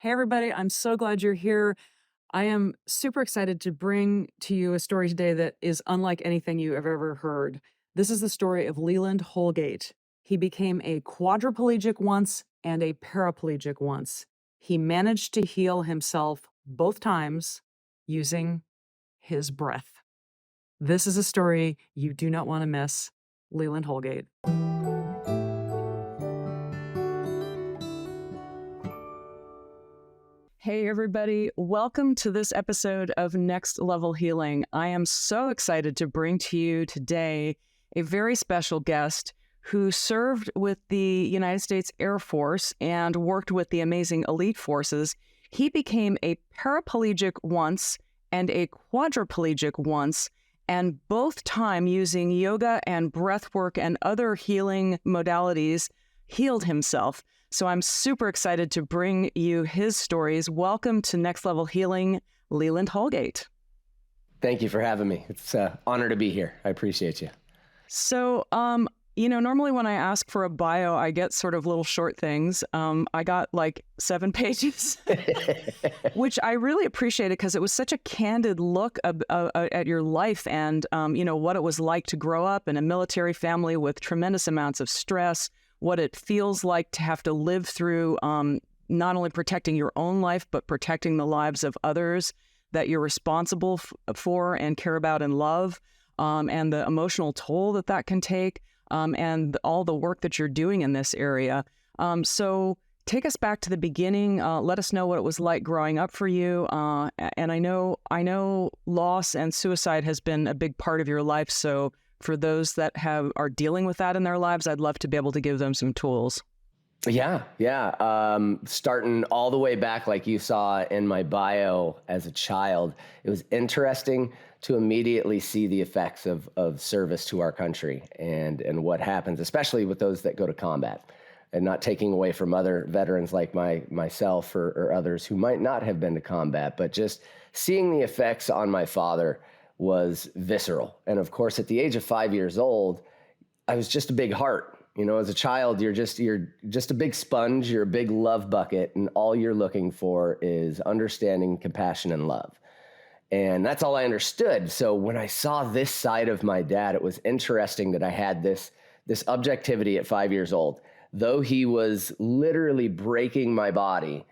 Hey, everybody. I'm so glad you're here. I am super excited to bring to you a story today that is unlike anything you have ever heard. This is the story of Leland Holgate. He became a quadriplegic once and a paraplegic once. He managed to heal himself both times using his breath. This is a story you do not want to miss. Leland Holgate. Hey, everybody. Welcome to this episode of Next Level Healing. I am so excited to bring to you today a very special guest who served with the United States Air Force and worked with the amazing elite forces. He became a paraplegic once and a quadriplegic once, and both time using yoga and breath work and other healing modalities healed himself. So I'm super excited to bring you his stories. Welcome to Next Level Healing, Leland Holgate. Thank you for having me. It's an honor to be here. I appreciate you. So, normally when I ask for a bio, I get sort of little short things. I got like 7 pages, which I really appreciated because it was such a candid look at your life and, what it was like to grow up in a military family with tremendous amounts of stress, what it feels like to have to live through not only protecting your own life, but protecting the lives of others that you're responsible for and care about and love, and the emotional toll that can take, and all the work that you're doing in this area. So take us back to the beginning. Let us know what it was like growing up for you. And I know loss and suicide has been a big part of your life. So for those that are dealing with that in their lives, I'd love to be able to give them some tools. Yeah. Starting all the way back, like you saw in my bio as a child, it was interesting to immediately see the effects of service to our country and what happens, especially with those that go to combat, and not taking away from other veterans like myself or others who might not have been to combat, but just seeing the effects on my father was visceral. And of course, at the age of 5 years old, I was just a big heart. As a child, you're just a big sponge, you're a big love bucket, and all you're looking for is understanding, compassion, and love. And that's all I understood. So when I saw this side of my dad, it was interesting that I had this objectivity at 5 years old. Though he was literally breaking my body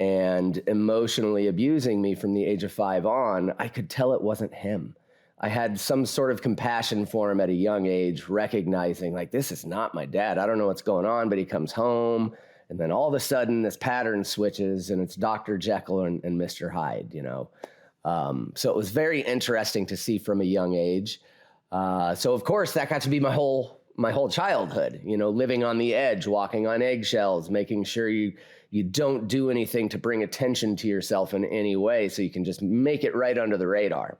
and emotionally abusing me from the age of 5 on, I could tell it wasn't him. I had some sort of compassion for him at a young age, recognizing like, this is not my dad. I don't know what's going on, but he comes home and then all of a sudden this pattern switches and it's Dr. Jekyll and Mr. Hyde, So it was very interesting to see from a young age. So of course that got to be my whole childhood, living on the edge, walking on eggshells, making sure you don't do anything to bring attention to yourself in any way so you can just make it right under the radar.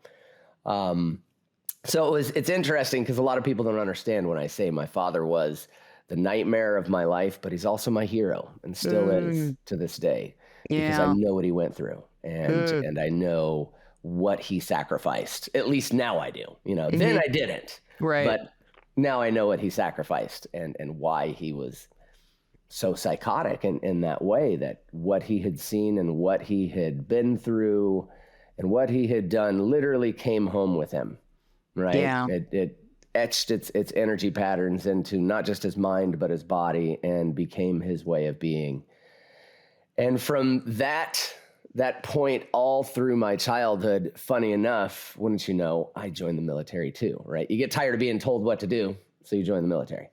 So it's interesting because a lot of people don't understand when I say my father was the nightmare of my life, but he's also my hero and still is to this day because I know what he went through and I know what he sacrificed. At least now I do, then I didn't, Right. But now I know what he sacrificed and why he was so psychotic in that way, that what he had seen and what he had been through and what he had done literally came home with him, right? Yeah. It etched its energy patterns into not just his mind, but his body and became his way of being. And from that point all through my childhood, funny enough, wouldn't you know, I joined the military too, right? You get tired of being told what to do, so you join the military.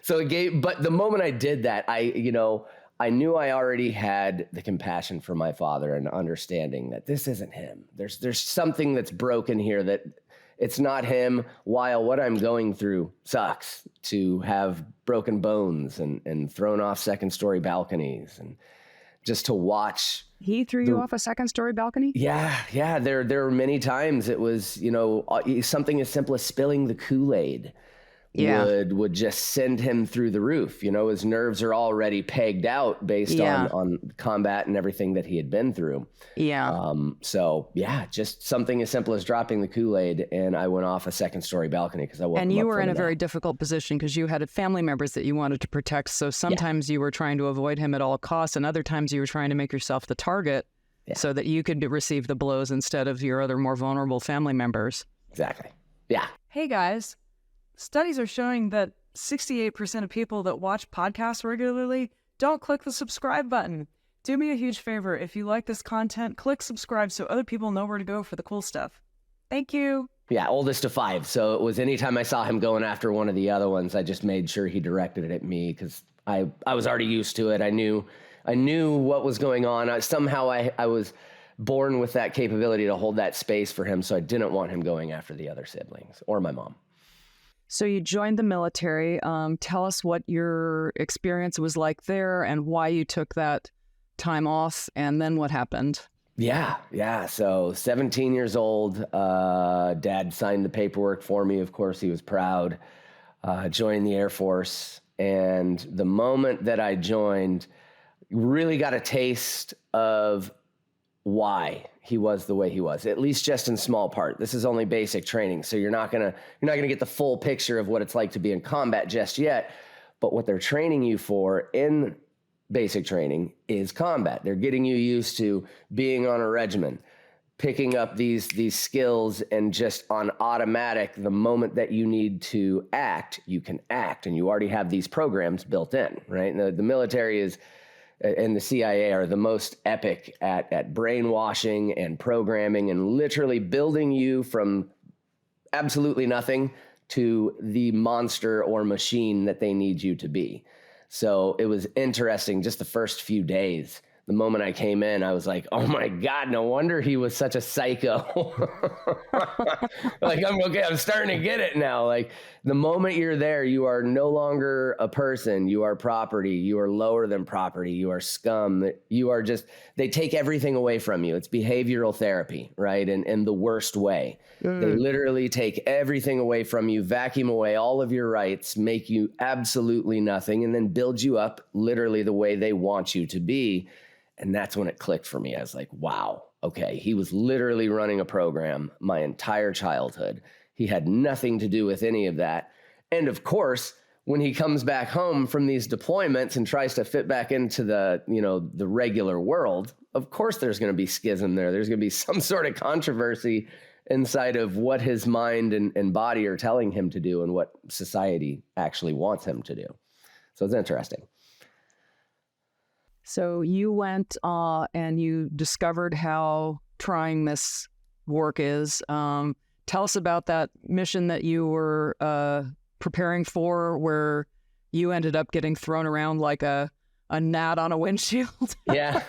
But the moment I did that, I knew I already had the compassion for my father and understanding that this isn't him. There's something that's broken here, that it's not him, while what I'm going through sucks, to have broken bones and thrown off second-story balconies and just to watch. He threw you off a second-story balcony? Yeah. There were many times it was, something as simple as spilling the Kool-Aid, Yeah. would just send him through the roof. His nerves are already pegged out based on combat and everything that he had been through. Yeah. So yeah, just something as simple as dropping the Kool-Aid, and I went off a second-story balcony because I woke him up. And you were from in a nap. very difficult position because you had family members that you wanted to protect. So sometimes you were trying to avoid him at all costs, and other times you were trying to make yourself the target so that you could receive the blows instead of your other more vulnerable family members. Exactly. Yeah. Hey guys, studies are showing that 68% of people that watch podcasts regularly don't click the subscribe button. Do me a huge favor. If you like this content, click subscribe so other people know where to go for the cool stuff. Thank you. Yeah, oldest of 5. So it was anytime I saw him going after one of the other ones, I just made sure he directed it at me because I was already used to it. I knew what was going on. Somehow I was born with that capability to hold that space for him, so I didn't want him going after the other siblings or my mom. So you joined the military. Tell us what your experience was like there and why you took that time off, and then what happened. Yeah. So 17 years old, Dad signed the paperwork for me. Of course, he was proud. Joined the Air Force. And the moment that I joined, really got a taste of why he was the way he was, at least just in small part. This is only basic training. So you're not gonna get the full picture of what it's like to be in combat just yet. But what they're training you for in basic training is combat. They're getting you used to being on a regimen, picking up these skills, and just on automatic, the moment that you need to act, you can act, and you already have these programs built in, right? And the military and the CIA are the most epic at brainwashing and programming and literally building you from absolutely nothing to the monster or machine that they need you to be. So it was interesting just the first few days. The moment I came in, I was like, oh my God, no wonder he was such a psycho. I'm starting to get it now. Like, the moment you're there, you are no longer a person. You are property. You are lower than property. You are scum. You are they take everything away from you. It's behavioral therapy, right? In the worst way. They literally take everything away from you, vacuum away all of your rights, make you absolutely nothing, and then build you up literally the way they want you to be. And that's when it clicked for me. I was like, wow, okay. He was literally running a program my entire childhood. He had nothing to do with any of that. And of course, when he comes back home from these deployments and tries to fit back into the regular world, of course there's going to be schism there. There's going to be some sort of controversy inside of what his mind and body are telling him to do and what society actually wants him to do. So it's interesting. So you went and you discovered how trying this work is. Tell us about that mission that you were preparing for, where you ended up getting thrown around like a gnat on a windshield. Yeah,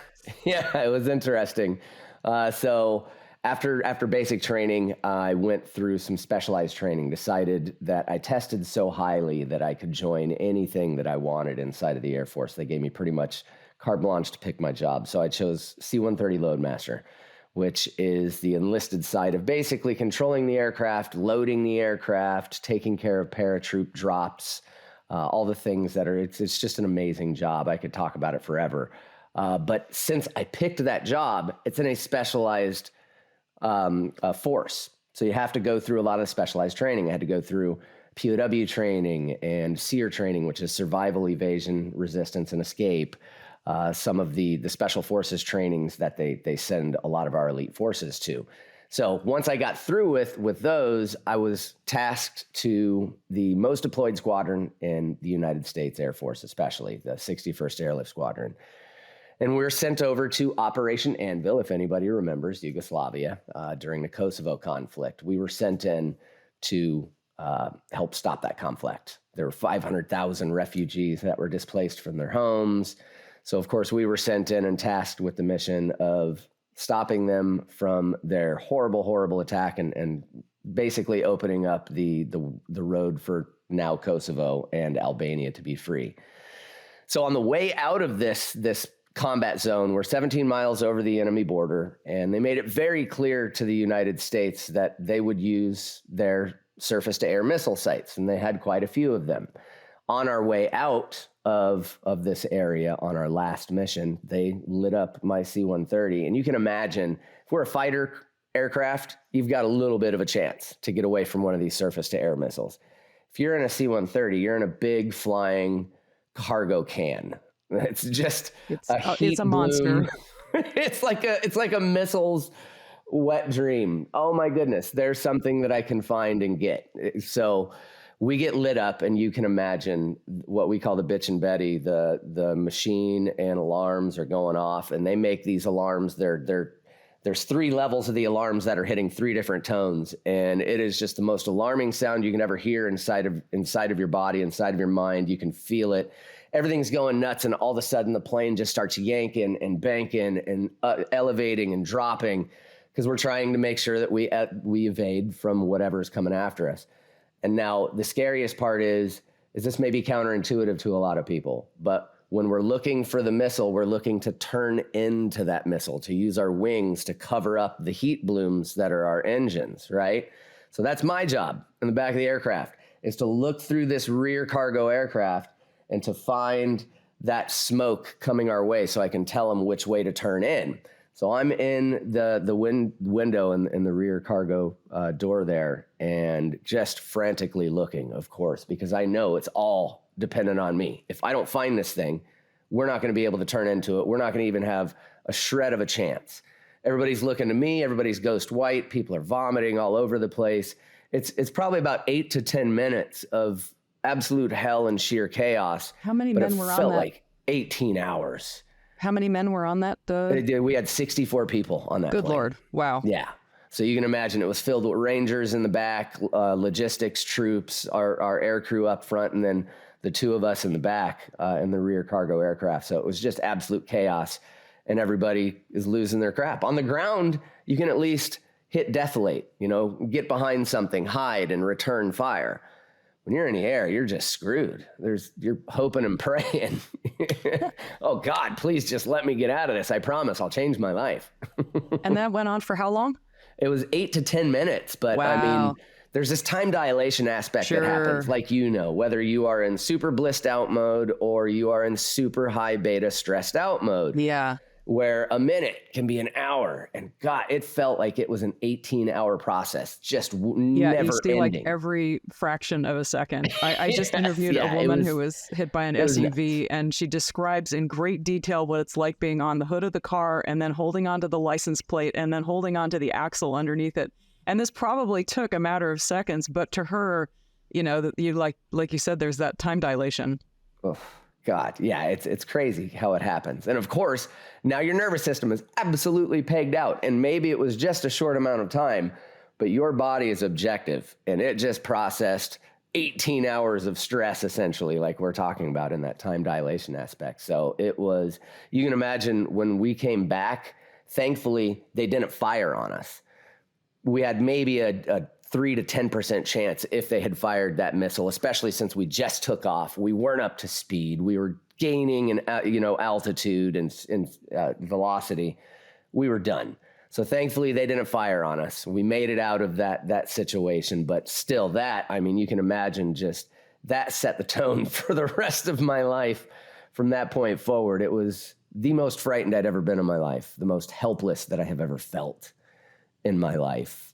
it was interesting. So after basic training, I went through some specialized training, decided that I tested so highly that I could join anything that I wanted inside of the Air Force. They gave me pretty much carte blanche to pick my job. So I chose C-130 Loadmaster, which is the enlisted side of basically controlling the aircraft, loading the aircraft, taking care of paratroop drops, all the things that are, it's just an amazing job. I could talk about it forever. But since I picked that job, it's in a specialized force. So you have to go through a lot of specialized training. I had to go through POW training and SEER training, which is survival, evasion, resistance, and escape. Some of the special forces trainings that they send a lot of our elite forces to. So once I got through with those, I was tasked to the most deployed squadron in the United States Air Force, especially the 61st Airlift Squadron. And we were sent over to Operation Anvil, if anybody remembers Yugoslavia, during the Kosovo conflict. We were sent in to help stop that conflict. There were 500,000 refugees that were displaced from their homes. So, of course, we were sent in and tasked with the mission of stopping them from their horrible, horrible attack and basically opening up the road for now Kosovo and Albania to be free. So on the way out of this combat zone, we're 17 miles over the enemy border, and they made it very clear to the United States that they would use their surface to air missile sites, and they had quite a few of them. On our way out of this area on our last mission, they lit up my C-130. And you can imagine, if we're a fighter aircraft, you've got a little bit of a chance to get away from one of these surface to air missiles. If you're in a C-130, you're in a big flying cargo can. It's just a heat it's a bloom. Monster. It's like a missile's wet dream. Oh my goodness, there's something that I can find and get. So we get lit up, and you can imagine what we call the bitch and Betty. The machine and alarms are going off, and they make these alarms. There's 3 levels of the alarms that are hitting 3 different tones, and it is just the most alarming sound you can ever hear inside of your body, inside of your mind. You can feel it. Everything's going nuts, and all of a sudden the plane just starts yanking and banking and elevating and dropping, because we're trying to make sure that we evade from whatever's coming after us. And now the scariest part is this may be counterintuitive to a lot of people, but when we're looking for the missile, we're looking to turn into that missile, to use our wings to cover up the heat blooms that are our engines, right? So that's my job in the back of the aircraft, is to look through this rear cargo aircraft and to find that smoke coming our way so I can tell them which way to turn in. So I'm in the window in the rear cargo door there, and just frantically looking, of course, because I know it's all dependent on me. If I don't find this thing, we're not going to be able to turn into it. We're not going to even have a shred of a chance. Everybody's looking to me. Everybody's ghost white. People are vomiting all over the place. It's probably about 8 to 10 minutes of absolute hell and sheer chaos. How many men were on that? It felt like 18 hours. How many men were on that? We had 64 people on that Good plane. Lord. Wow. Yeah. So you can imagine it was filled with Rangers in the back, logistics troops, our air crew up front, and then the 2 of us in the back in the rear cargo aircraft. So it was just absolute chaos, and everybody is losing their crap. On the ground, you can at least hit deflate, get behind something, hide, and return fire. When you're in the air, you're just screwed. You're hoping and praying. Oh God, please just let me get out of this. I promise I'll change my life. And that went on for how long? It was 8 to 10 minutes, but wow. I mean, there's this time dilation aspect that happens, like, whether you are in super blissed out mode or you are in super high beta stressed out mode. Yeah. Where a minute can be an hour, and God, it felt like it was an 18-hour process, just never you see ending. Like every fraction of a second. I just interviewed a woman who was hit by an SUV, and she describes in great detail what it's like being on the hood of the car and then holding onto the license plate and then holding onto the axle underneath it. And this probably took a matter of seconds, but to her, you like you said, there's that time dilation. Oh. God, yeah, it's crazy how it happens. And of course, now your nervous system is absolutely pegged out, and maybe it was just a short amount of time, but your body is objective, and it just processed 18 hours of stress, essentially, like we're talking about in that time dilation aspect. So you can imagine when we came back, thankfully, they didn't fire on us. We had maybe a 3 to 10% chance if they had fired that missile, especially since we just took off. We weren't up to speed. We were gaining in altitude and velocity. We were done. So thankfully they didn't fire on us. We made it out of that situation, but still you can imagine just that set the tone for the rest of my life. From that point forward, it was the most frightened I'd ever been in my life, the most helpless that I have ever felt in my life.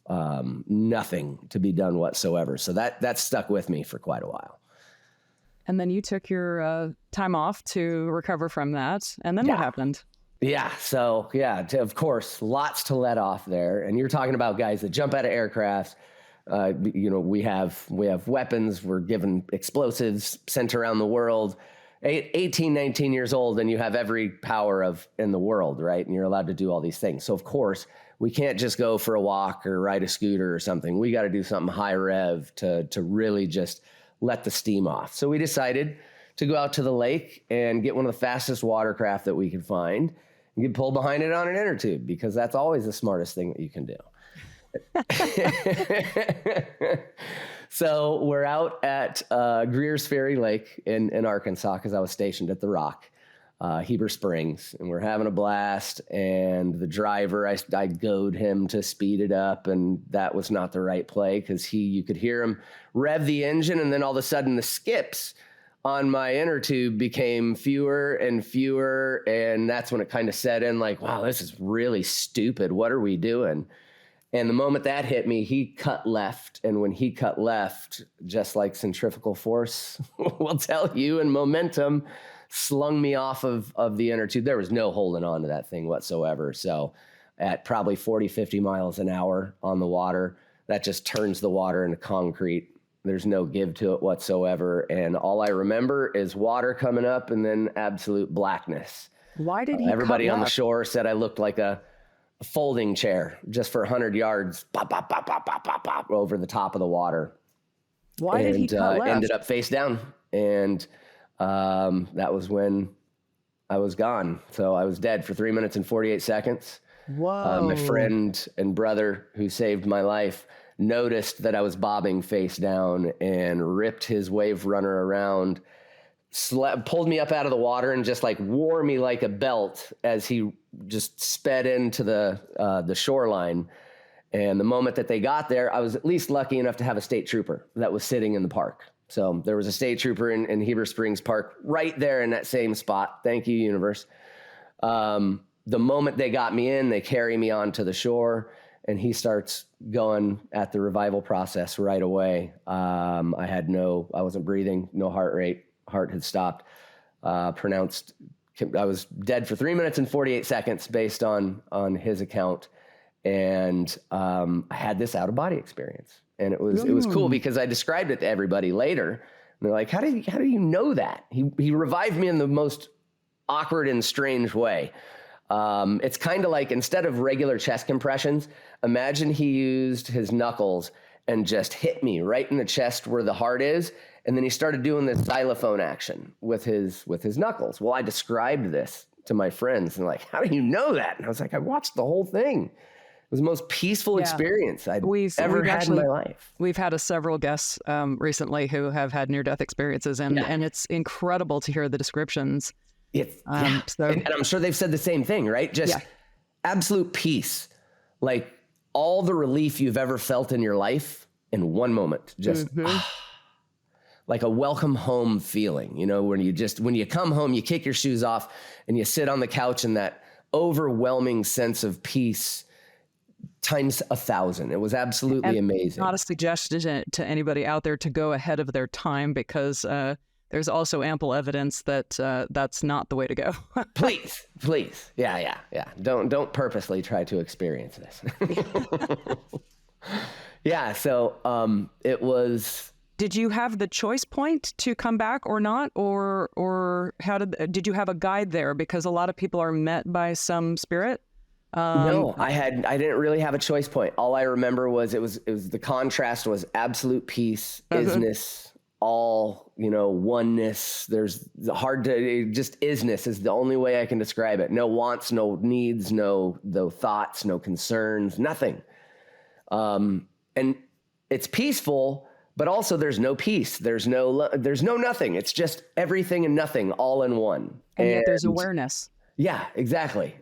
Nothing to be done whatsoever. So that stuck with me for quite a while. And then you took your time off to recover from that. And then what happened? Yeah. So of course, lots to let off there. And you're talking about guys that jump out of aircraft. We have weapons. We're given explosives sent around the world. 18, 19 years old, and you have every power in the world, right? And you're allowed to do all these things. So of course, we can't just go for a walk or ride a scooter or something. We got to do something high rev to really just let the steam off. So we decided to go out to the lake and get one of the fastest watercraft that we could find and get pulled behind it on an inner tube, because that's always the smartest thing that you can do. So we're out at Greer's Ferry Lake in Arkansas, because I was stationed at the Rock. Heber Springs, and we're having a blast. And the driver, I goad him to speed it up, and that was not the right play because you could hear him rev the engine, and then all of a sudden the skips on my inner tube became fewer and fewer, and that's when it kind of set in like, wow, this is really stupid. What are we doing? And the moment that hit me, he cut left. And when he cut left, just like centrifugal force will tell you, and momentum slung me off of the inner tube. There was no holding on to that thing whatsoever. So at probably 40, 50 miles an hour on the water, that just turns the water into concrete. There's no give to it whatsoever. And all I remember is water coming up and then absolute blackness. Why did he everybody cut on the left? shore said I looked like a folding chair just for 100 yards, pop, pop, pop, pop, pop, pop, pop, over the top of the water. Why did he cut left? Ended up face down. And that was when I was gone. So I was dead for 3 minutes and 48 seconds. Whoa. My friend and brother who saved my life noticed that I was bobbing face down and ripped his wave runner around, pulled me up out of the water and just like wore me like a belt as he just sped into the shoreline. And the moment that they got there, I was at least lucky enough to have a state trooper that was sitting in the park. So there was a state trooper in Heber Springs Park right there in that same spot. Thank you, universe. The moment they got me in, they carry me onto the shore, and he starts going at the revival process right away. I wasn't breathing, no heart rate, heart had stopped. I was dead for 3 minutes and 48 seconds based on his account. And I had this out of body experience, and it was cool because I described it to everybody later. And they're like, how do you know that? He revived me in the most awkward and strange way. It's kind of like, instead of regular chest compressions, imagine he used his knuckles and just hit me right in the chest where the heart is. And then he started doing this xylophone action with his knuckles. Well, I described this to my friends, and like, how do you know that? And I was like, I watched the whole thing. It was the most peaceful experience I'd ever had in my life. We've had several guests recently who have had near-death experiences, and it's incredible to hear the descriptions. And I'm sure they've said the same thing, right? Just absolute peace. Like all the relief you've ever felt in your life in one moment. Just like a welcome home feeling, when you come home, you kick your shoes off and you sit on the couch, and that overwhelming sense of peace times 1,000. It was absolutely amazing. Not a suggestion to anybody out there to go ahead of their time, because there's also ample evidence that that's not the way to go. Please. Yeah. Don't purposely try to experience this. Yeah. So it was. Did you have the choice point to come back or not, or how did you have a guide there? Because a lot of people are met by some spirit. No, I didn't really have a choice point. All I remember was it was the contrast was absolute peace, isness, all, oneness. There's just isness is the only way I can describe it. No wants, no needs, no thoughts, no concerns, nothing. And it's peaceful, but also there's no peace. There's no nothing. It's just everything and nothing all in one. And yet there's awareness. Yeah, exactly.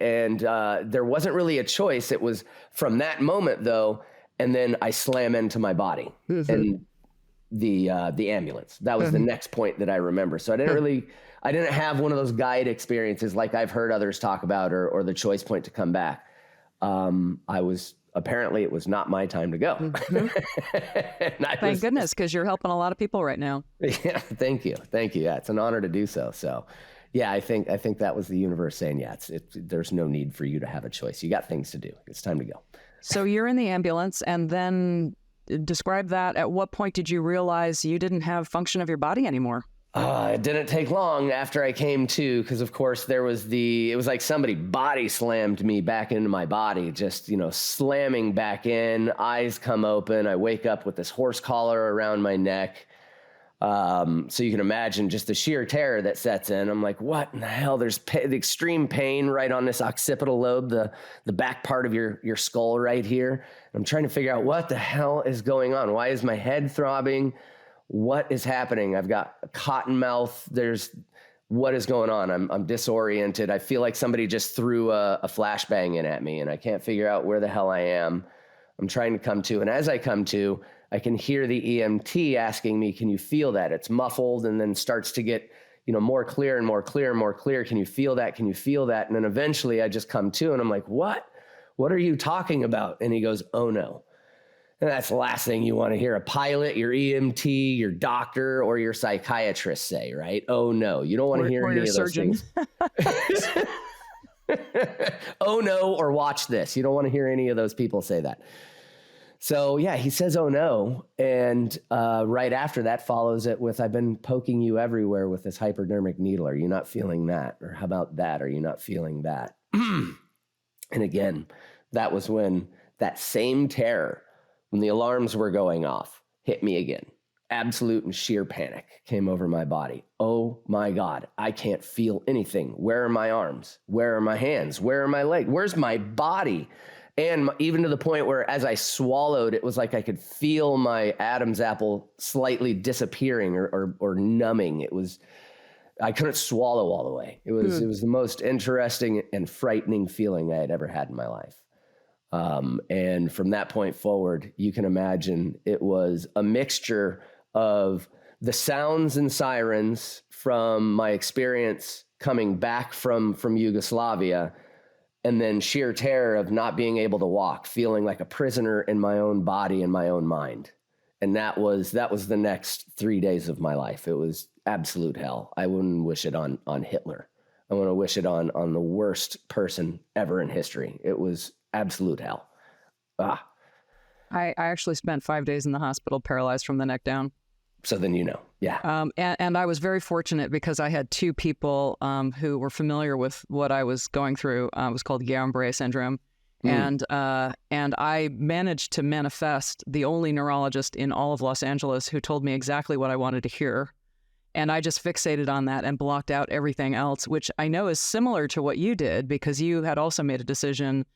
And there wasn't really a choice. It was from that moment, though, and then I slam into my body and the ambulance. That was the next point that I remember. So I didn't have one of those guide experiences like I've heard others talk about, or the choice point to come back. Apparently it was not my time to go. Thank goodness, because you're helping a lot of people right now. Yeah, thank you. Yeah, it's an honor to do so. So. Yeah, I think that was the universe saying, there's no need for you to have a choice. You got things to do. It's time to go. So you're in the ambulance, and then describe that. At what point did you realize you didn't have function of your body anymore? It didn't take long after I came to, because of course it was like somebody body slammed me back into my body, just, slamming back in, eyes come open. I wake up with this horse collar around my neck. So you can imagine just the sheer terror that sets in. I'm like, what in the hell? There's the extreme pain right on this occipital lobe, the back part of your skull right here. I'm trying to figure out what the hell is going on. Why is my head throbbing? What is happening? I've got a cotton mouth. There's what is going on? I'm disoriented. I feel like somebody just threw a flashbang in at me and I can't figure out where the hell I am. I'm trying to come to. And as I come to, I can hear the EMT asking me, can you feel that? It's muffled and then starts to get, more clear and more clear and more clear. Can you feel that? Can you feel that? And then eventually I just come to and I'm like, what? What are you talking about? And he goes, oh no. And that's the last thing you want to hear a pilot, your EMT, your doctor, or your psychiatrist say, right? Oh no, you don't want to hear any of those surgeon. things. Oh no, or watch this. You don't want to hear any of those people say that. So yeah, he says, oh no. And right after that follows it with, I've been poking you everywhere with this hypodermic needle. Are you not feeling that? Or how about that? Are you not feeling that? And again, that was when that same terror, when the alarms were going off, hit me again. Absolute and sheer panic came over my body. Oh my God, I can't feel anything. Where are my arms? Where are my hands? Where are my legs? Where's my body? And even to the point where as I swallowed, it was like I could feel my Adam's apple slightly disappearing or numbing. I couldn't swallow all the way. It was the most interesting and frightening feeling I had ever had in my life. And from that point forward, you can imagine it was a mixture of the sounds and sirens from my experience coming back from Yugoslavia, and then sheer terror of not being able to walk, feeling like a prisoner in my own body and my own mind. And that was the next 3 days of my life. It was absolute hell. I wouldn't wish it on Hitler. I want to wish it on the worst person ever in history. It was absolute hell. I actually spent 5 days in the hospital paralyzed from the neck down. So then yeah. And I was very fortunate because I had two people who were familiar with what I was going through. It was called Guillain-Barré syndrome. And I managed to manifest the only neurologist in all of Los Angeles who told me exactly what I wanted to hear. And I just fixated on that and blocked out everything else, which I know is similar to what you did because you had also made a decision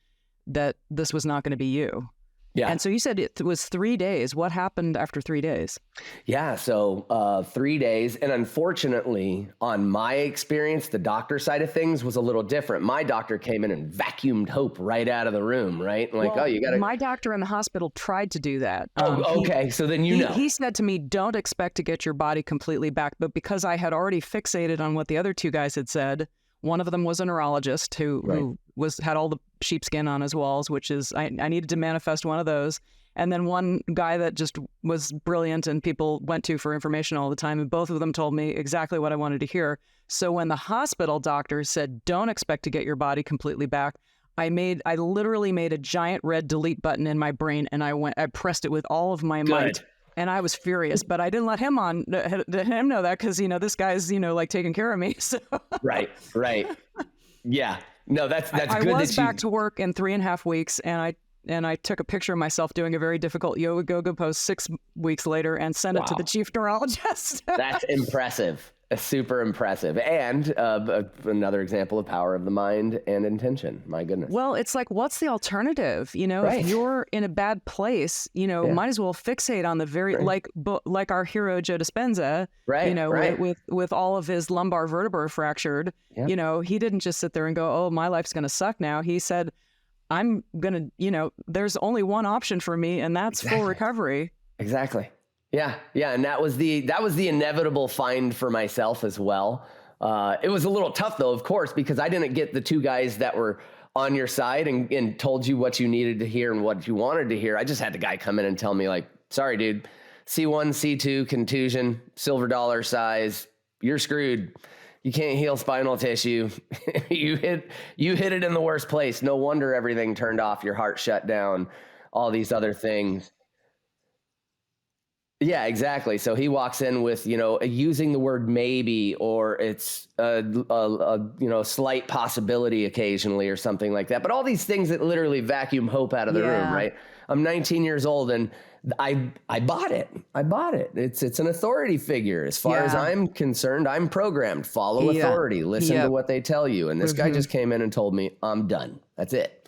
that this was not going to be you. Yeah. And so you said it was 3 days. What happened after 3 days? Yeah. So 3 days. And unfortunately, on my experience, the doctor side of things was a little different. My doctor came in and vacuumed hope right out of the room, right? Like, well, you got to... My doctor in the hospital tried to do that. Okay. So then He said to me, don't expect to get your body completely back. But because I had already fixated on what the other two guys had said, one of them was a neurologist who had all the sheepskin on his walls, which is, I needed to manifest one of those. And then one guy that just was brilliant and people went to for information all the time. And both of them told me exactly what I wanted to hear. So when the hospital doctor said, don't expect to get your body completely back, I literally made a giant red delete button in my brain and I pressed it with all of my might. And I was furious, but I didn't let him know that because, this guy's, like taking care of me. So. Right. Yeah. No, that's good. I was back to work in 3.5 weeks and I took a picture of myself doing a very difficult yoga pose 6 weeks later and sent it to the chief neurologist. That's impressive. Super impressive. And another example of power of the mind and intention. My goodness. Well, it's like, what's the alternative? If you're in a bad place, might as well fixate on the very, like our hero Joe Dispenza, with all of his lumbar vertebrae fractured, he didn't just sit there and go, oh, my life's going to suck now. He said, I'm going to, there's only one option for me and that's full recovery. Exactly. Yeah. And that was the inevitable find for myself as well. It was a little tough though, of course, because I didn't get the two guys that were on your side and told you what you needed to hear and what you wanted to hear. I just had the guy come in and tell me like, sorry, dude, C1, C2 contusion, silver dollar size, you're screwed. You can't heal spinal tissue. You hit it in the worst place. No wonder everything turned off. Your heart shut down, all these other things. Yeah, exactly. So he walks in with, using the word maybe, or it's a slight possibility occasionally or something like that. But all these things that literally vacuum hope out of the room, right? I'm 19 years old and I bought it. It's an authority figure. As far as I'm concerned, I'm programmed. Follow authority. Listen to what they tell you. And this guy just came in and told me, I'm done. That's it.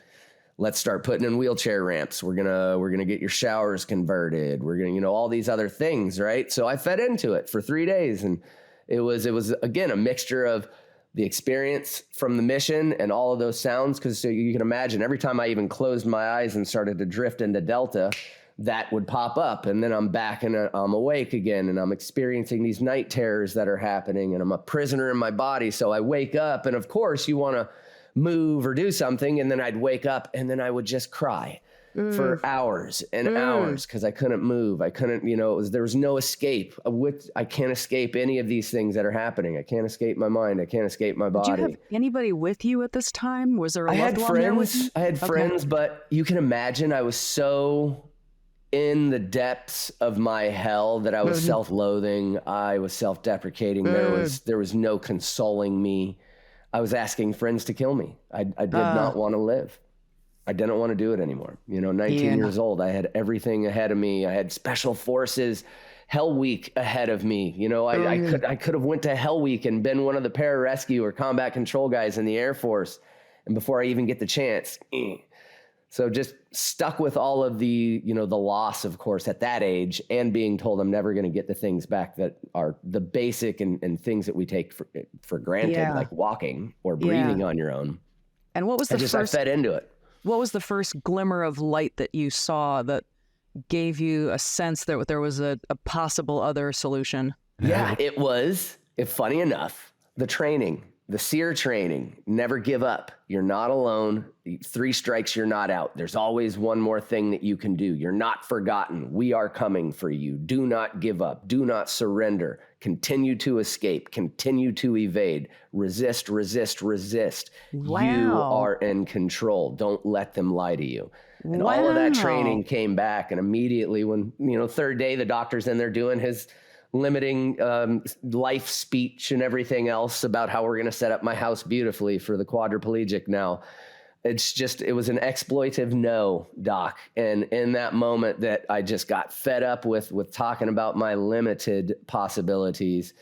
Let's start putting in wheelchair ramps. We're gonna get your showers converted. We're gonna, all these other things, right? So I fed into it for 3 days, and It was again, a mixture of the experience from the mission and all of those sounds. Cause so you can imagine every time I even closed my eyes and started to drift into Delta, that would pop up, and then I'm back and I'm awake again, and I'm experiencing these night terrors that are happening, and I'm a prisoner in my body. So I wake up, and of course you want to move or do something, and then I'd wake up, and then I would just cry for hours and hours because I couldn't move. I couldn't, there was no escape. I can't escape any of these things that are happening. I can't escape my mind. I can't escape my body. Did you have anybody with you at this time? Was there a loved one there with you? I had friends, but you can imagine I was so in the depths of my hell that I was self-loathing. I was self-deprecating. There was no consoling me. I was asking friends to kill me. I did not want to live. I didn't want to do it anymore. 19 years old, I had everything ahead of me. I had special forces, Hell Week ahead of me. I could have went to Hell Week and been one of the pararescue or combat control guys in the Air Force. And before I even get the chance, so just stuck with all of the, the loss, of course, at that age, and being told I'm never going to get the things back that are the basic and things that we take for granted, like walking or breathing on your own. And what was the first? I fed into it. What was the first glimmer of light that you saw that gave you a sense that there was a possible other solution? Yeah, it was, funny enough, the training. The SEER training, never give up. You're not alone. 3 strikes, you're not out. There's always one more thing that you can do. You're not forgotten. We are coming for you. Do not give up. Do not surrender. Continue to escape. Continue to evade. Resist, resist, resist. Wow. You are in control. Don't let them lie to you. And all of that training came back. And immediately when, third day, the doctor's in there doing his limiting life speech and everything else about how we're going to set up my house beautifully for the quadriplegic now. It was an exploitive no, doc. And in that moment that I just got fed up with talking about my limited possibilities,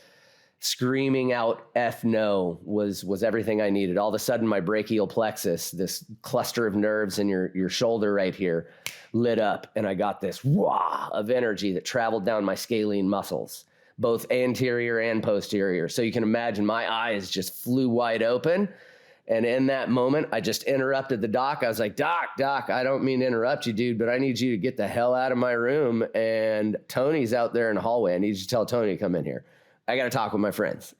screaming out F no was everything I needed. All of a sudden my brachial plexus, this cluster of nerves in your shoulder right here, lit up, and I got this wah of energy that traveled down my scalene muscles, both anterior and posterior. So you can imagine my eyes just flew wide open. And in that moment, I just interrupted the doc. I was like, Doc, I don't mean to interrupt you, dude, but I need you to get the hell out of my room. And Tony's out there in the hallway. I need you to tell Tony to come in here. I got to talk with my friends.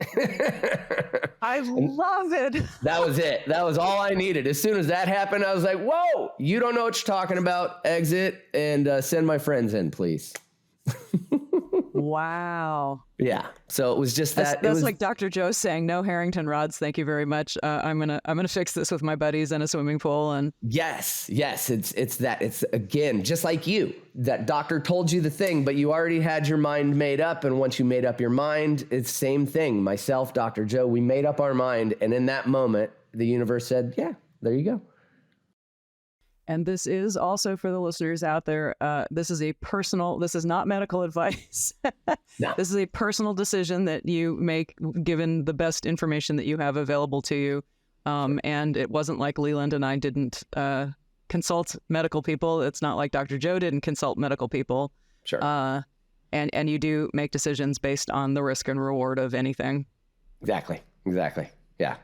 I love it. That was it. That was all I needed. As soon as that happened, I was like, whoa, you don't know what you're talking about. Exit and send my friends in, please. Wow. Yeah. So it was just that. That's like Dr. Joe saying, no Harrington rods. Thank you very much. I'm gonna fix this with my buddies in a swimming pool. And yes. It's that. It's again, just like you, that doctor told you the thing, but you already had your mind made up. And once you made up your mind, it's the same thing. Myself, Dr. Joe, we made up our mind. And in that moment, the universe said, yeah, there you go. And this is also for the listeners out there. This is not medical advice. No. This is a personal decision that you make given the best information that you have available to you. And it wasn't like Leland and I didn't consult medical people. It's not like Dr. Joe didn't consult medical people. Sure. And you do make decisions based on the risk and reward of anything. Exactly. Yeah.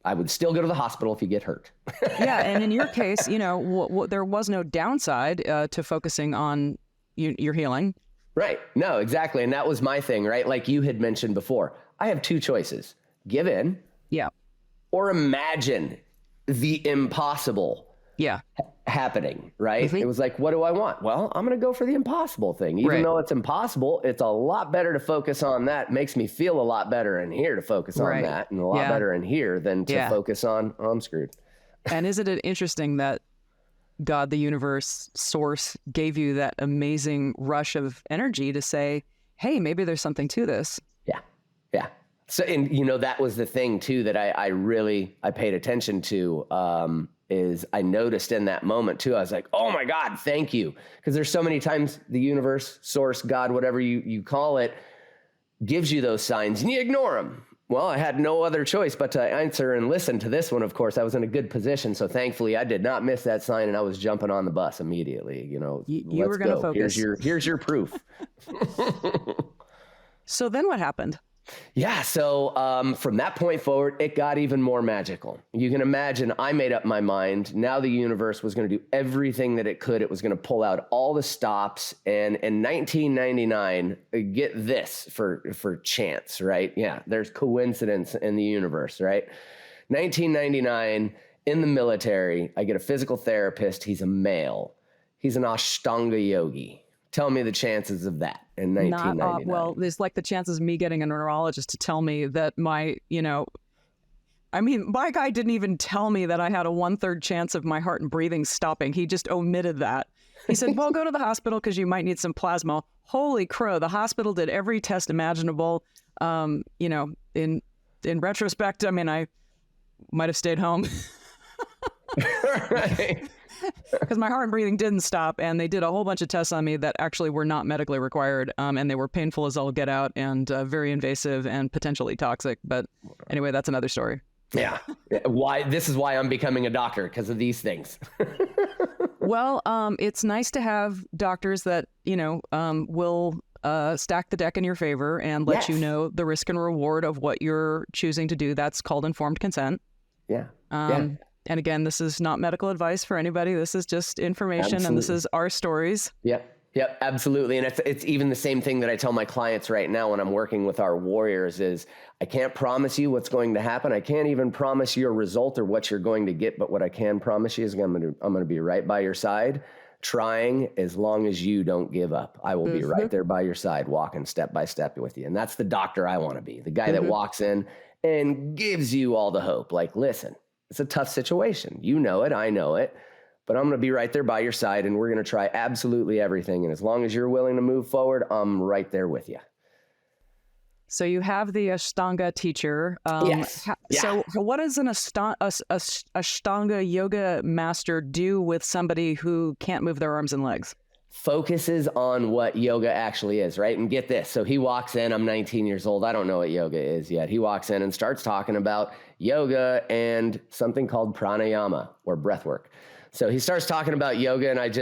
I would still go to the hospital if you get hurt. Yeah, and in your case, there was no downside to focusing on your healing. Right. No, exactly. And that was my thing, right? Like you had mentioned before, I have 2 choices. Give in. Yeah. Or imagine the impossible happening, right? Mm-hmm. It was like, what do I want? Well, I'm going to go for the impossible thing. Even though it's impossible, it's a lot better to focus on that. It makes me feel a lot better in here to focus on that, and a lot better in here than to focus on, I'm screwed. And isn't it interesting that God, the universe, source, gave you that amazing rush of energy to say, hey, maybe there's something to this. Yeah. So, and that was the thing too, that I paid attention to, is I noticed in that moment too, I was like, oh my God, thank you. Because there's so many times the universe, source, God, whatever you call it, gives you those signs and you ignore them. Well, I had no other choice but to answer and listen to this one. Of course, I was in a good position. So thankfully I did not miss that sign, and I was jumping on the bus immediately. You were going to focus. Here's your proof. So then what happened? Yeah. So from that point forward, it got even more magical. You can imagine I made up my mind. Now the universe was going to do everything that it could. It was going to pull out all the stops. And in 1999, get this for chance, right? Yeah. There's coincidence in the universe, right? 1999, in the military, I get a physical therapist. He's a male. He's an Ashtanga yogi. Tell me the chances of that in 1999. Well, there's like the chances of me getting a neurologist to tell me that my guy didn't even tell me that I had a 1/3 chance of my heart and breathing stopping. He just omitted that. He said, well, go to the hospital because you might need some plasma. Holy crow. The hospital did every test imaginable. In retrospect, I mean, I might have stayed home. Right. Because my heart and breathing didn't stop, and they did a whole bunch of tests on me that actually were not medically required, and they were painful as all get out and very invasive and potentially toxic. But anyway, that's another story. Yeah. This is why I'm becoming a doctor, because of these things. Well, it's nice to have doctors that, will stack the deck in your favor and let you know the risk and reward of what you're choosing to do. That's called informed consent. Yeah. And again, this is not medical advice for anybody. This is just information. Absolutely. And this is our stories. Yep, absolutely. And it's even the same thing that I tell my clients right now when I'm working with our warriors is I can't promise you what's going to happen. I can't even promise your result or what you're going to get. But what I can promise you is I'm going to be right by your side, trying as long as you don't give up. I will be right there by your side, walking step by step with you. And that's the doctor I want to be, the guy that walks in and gives you all the hope. Like, listen, it's a tough situation. You know it. I know it. But I'm going to be right there by your side, and we're going to try absolutely everything. And as long as you're willing to move forward, I'm right there with you. So you have the Ashtanga teacher. Yes. So what does an Ashtanga yoga master do with somebody who can't move their arms and legs? Focuses on what yoga actually is, right? And get this. So he walks in, I'm 19 years old. I don't know what yoga is yet. He walks in and starts talking about yoga and something called pranayama or breath work. So he starts talking about yoga, and I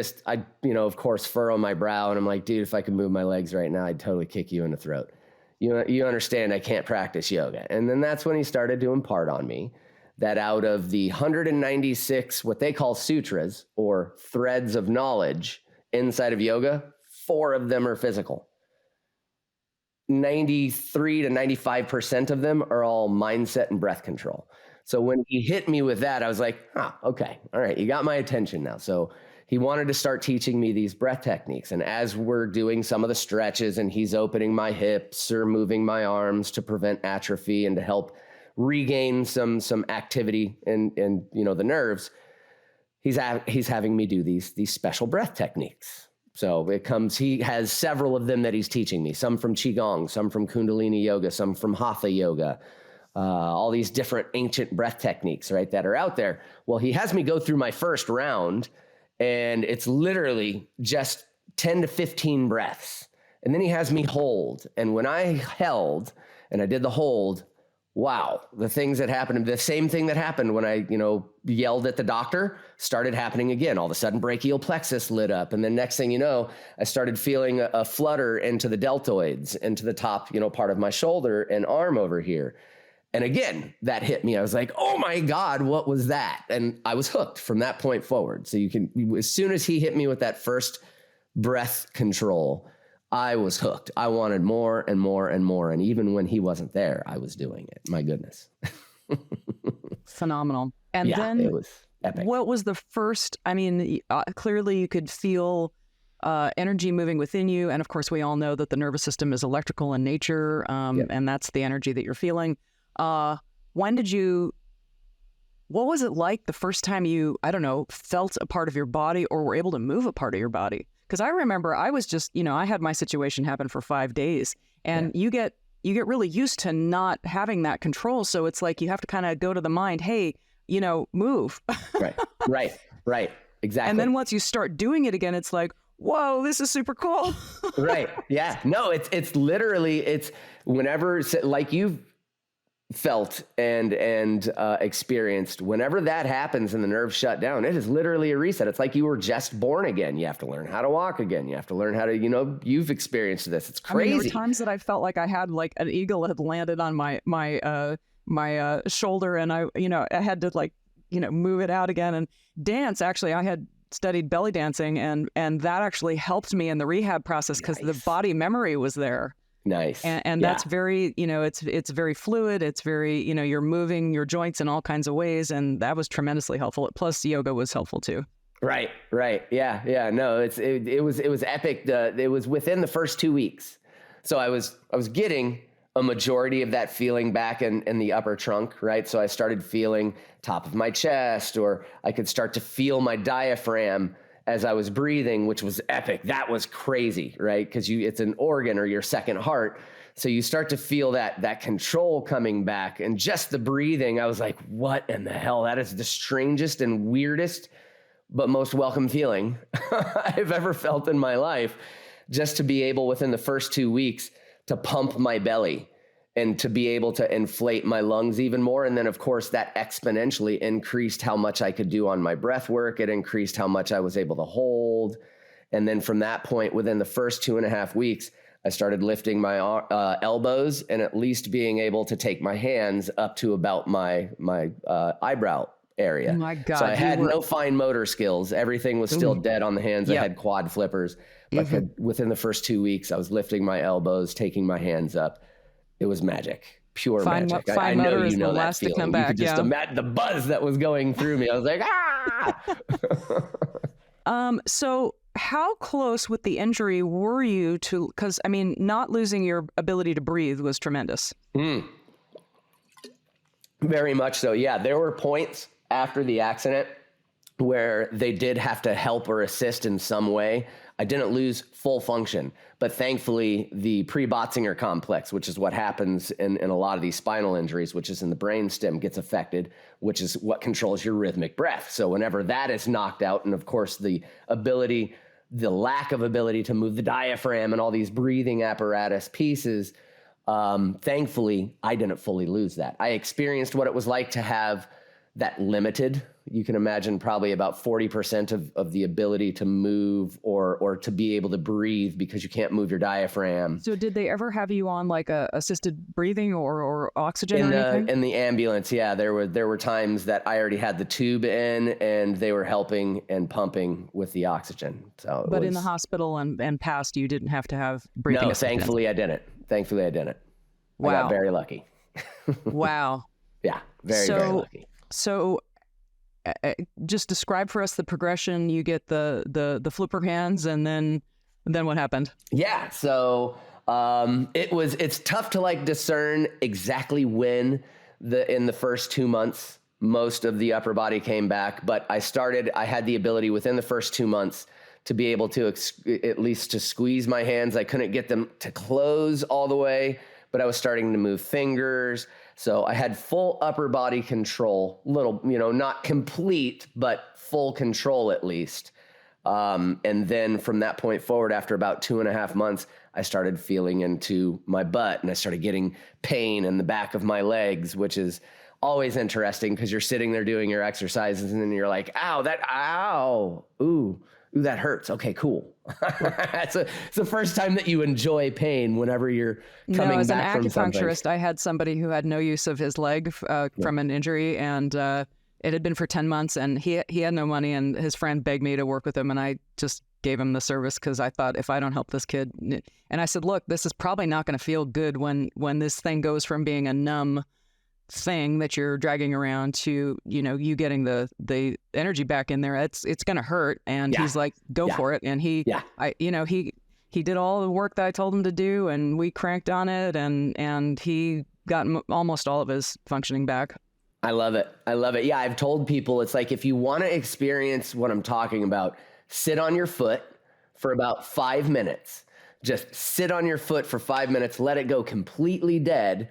of course, furrow my brow, and I'm like, dude, if I could move my legs right now, I'd totally kick you in the throat. You understand I can't practice yoga. And then that's when he started to impart on me that out of the 196, what they call sutras or threads of knowledge inside of yoga, 4 of them are physical. 93 to 95% of them are all mindset and breath control. So when he hit me with that, I was like, okay, all right, you got my attention now. So he wanted to start teaching me these breath techniques. And as we're doing some of the stretches and he's opening my hips or moving my arms to prevent atrophy and to help regain some activity in the nerves, he's having me do these special breath techniques. So he has several of them that he's teaching me, some from Qigong, some from Kundalini yoga, some from Hatha yoga. All these different ancient breath techniques, right, that are out there. Well, he has me go through my first round, and it's literally just 10 to 15 breaths. And then he has me hold. And when I held and I did the hold, wow, the things that happened, the same thing that happened when I, yelled at the doctor started happening again. All of a sudden, brachial plexus lit up. And then next thing you know, I started feeling a flutter into the deltoids, into the top, part of my shoulder and arm over here. And again, that hit me. I was like, oh my God, what was that? And I was hooked from that point forward. So as soon as he hit me with that first breath control, I was hooked. I wanted more and more and more. And even when he wasn't there, I was doing it. My goodness. Phenomenal. And then it was epic. What was the first, clearly you could feel energy moving within you. And of course, we all know that the nervous system is electrical in nature. And that's the energy that you're feeling. What was it like the first time you, felt a part of your body or were able to move a part of your body? Because I remember I was just, I had my situation happen for 5 days, and you get really used to not having that control. So it's like you have to kind of go to the mind, hey, move. Right. Exactly. And then once you start doing it again, it's like, whoa, this is super cool. Right. Yeah. No, it's literally, whenever, like felt and experienced. Whenever that happens and the nerves shut down, it is literally a reset. It's like you were just born again. You have to learn how to walk again. You have to learn how to, you've experienced this. It's crazy. I mean, there were times that I felt like I had like an eagle had landed on my shoulder, and I had to move it out again. And dance, actually, I had studied belly dancing, and that actually helped me in the rehab process because the body memory was there. Nice. And that's very, it's very fluid. It's very, you're moving your joints in all kinds of ways. And that was tremendously helpful. Plus yoga was helpful too. Right. Yeah. No, it was epic. It was within the first 2 weeks. So I was getting a majority of that feeling back in the upper trunk, right? So I started feeling top of my chest, or I could start to feel my diaphragm as I was breathing, which was epic. That was crazy, right? Because it's an organ, or your second heart. So you start to feel that control coming back, and just the breathing. I was like, what in the hell? That is the strangest and weirdest, but most welcome feeling I've ever felt in my life. Just to be able within the first 2 weeks to pump my belly and to be able to inflate my lungs even more. And then of course that exponentially increased how much I could do on my breath work. It increased how much I was able to hold. And then from that point, within the first 2.5 weeks, I started lifting my elbows and at least being able to take my hands up to about my eyebrow area. Oh my God. So I had no fine motor skills. Everything was still dead on the hands. Yep. I had quad flippers. But within the first 2 weeks, I was lifting my elbows, taking my hands up. It was magic, pure magic. I know you know that feeling. You could just imagine the buzz that was going through me. I was like, ah! So how close with the injury were you to, because I mean, not losing your ability to breathe was tremendous. Very much so. Yeah, there were points after the accident where they did have to help or assist in some way. I didn't lose full function, but thankfully the pre-Botzinger complex, which is what happens in a lot of these spinal injuries, which is in the brainstem, gets affected, which is what controls your rhythmic breath. So whenever that is knocked out, and of course the lack of ability to move the diaphragm and all these breathing apparatus pieces, thankfully I didn't fully lose that. I experienced what it was like to have that limited. You can imagine probably about 40% of the ability to move or to be able to breathe because you can't move your diaphragm. So did they ever have you on like a assisted breathing or oxygen or anything? In the ambulance, yeah, there were times that I already had the tube in and they were helping and pumping with the oxygen. But in the hospital and past, you didn't have to have breathing assistance? No, thankfully I didn't. Wow. I got very lucky. Wow. Yeah, very lucky. So just describe for us the progression. You get the flipper hands, and then what happened? Yeah. So it's tough to discern exactly when in the first 2 months, most of the upper body came back, but I had the ability within the first 2 months to be able to at least to squeeze my hands. I couldn't get them to close all the way, but I was starting to move fingers. So I had full upper body control, not complete, but full control at least. And then from that point forward, after about 2.5 months, I started feeling into my butt and I started getting pain in the back of my legs, which is always interesting because you're sitting there doing your exercises and then you're like, ow, ooh, that hurts. Okay, cool. It's the first time that you enjoy pain whenever you're coming as back from something. As an acupuncturist, I had somebody who had no use of his leg from an injury, and it had been for 10 months, and he had no money, and his friend begged me to work with him, and I just gave him the service because I thought, if I don't help this kid, and I said, look, this is probably not going to feel good when this thing goes from being a numb thing that you're dragging around to you getting the energy back in there. It's going to hurt, and he's like, go for it. And he did all the work that I told him to do, and we cranked on it, and he got almost all of his functioning back. I love it. Yeah, I've told people, it's like, if you want to experience what I'm talking about, sit on your foot for about 5 minutes. Just sit on your foot for 5 minutes, let it go completely dead.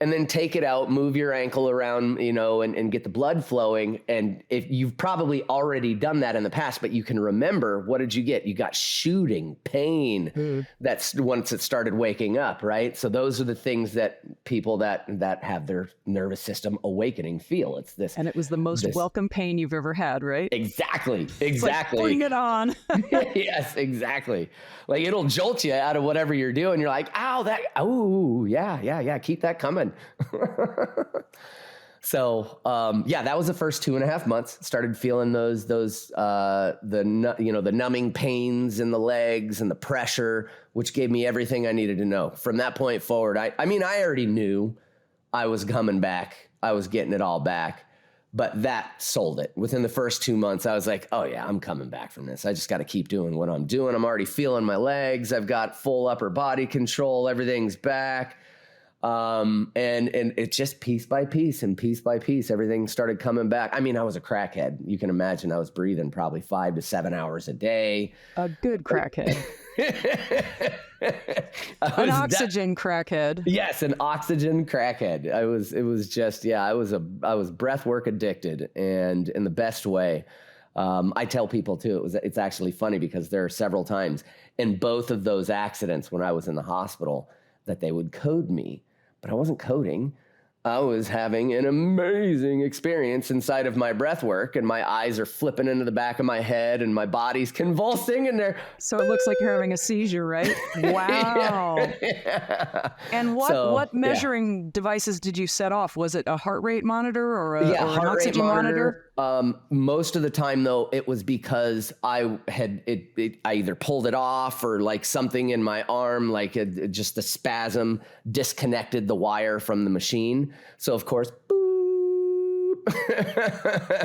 and then take it out, move your ankle around, and get the blood flowing. And if you've probably already done that in the past, but you can remember, what did you get? You got shooting pain. That's once it started waking up, right? So those are the things that people that have their nervous system awakening feel. It's this. And it was the most welcome pain you've ever had, right? Exactly. Like, bring it on. Yes, exactly. Like it'll jolt you out of whatever you're doing. You're like, oh, yeah. Keep that coming. So, that was the first 2.5 months. Started feeling the numbing pains in the legs and the pressure, which gave me everything I needed to know. From that point forward, I already knew I was coming back. I was getting it all back, but that sold it. Within the first 2 months, I was like, oh yeah, I'm coming back from this. I just got to keep doing what I'm doing. I'm already feeling my legs. I've got full upper body control. Everything's back. And it just piece by piece, everything started coming back. I was a crackhead. You can imagine I was breathing probably 5 to 7 hours a day. A good crackhead. An oxygen crackhead. Yes, an oxygen crackhead. I was breath work addicted, and in the best way. I tell people too, it's actually funny because there are several times in both of those accidents when I was in the hospital that they would code me. But I wasn't coding. I was having an amazing experience inside of my breath work, and my eyes are flipping into the back of my head and my body's convulsing and they're... So it looks like you're having a seizure, right? Wow. Yeah. And what measuring devices did you set off? Was it a heart rate monitor or an oxygen monitor? Most of the time though, it was because I had I either pulled it off or like something in my arm, like just the spasm disconnected the wire from the machine. So of course, boop.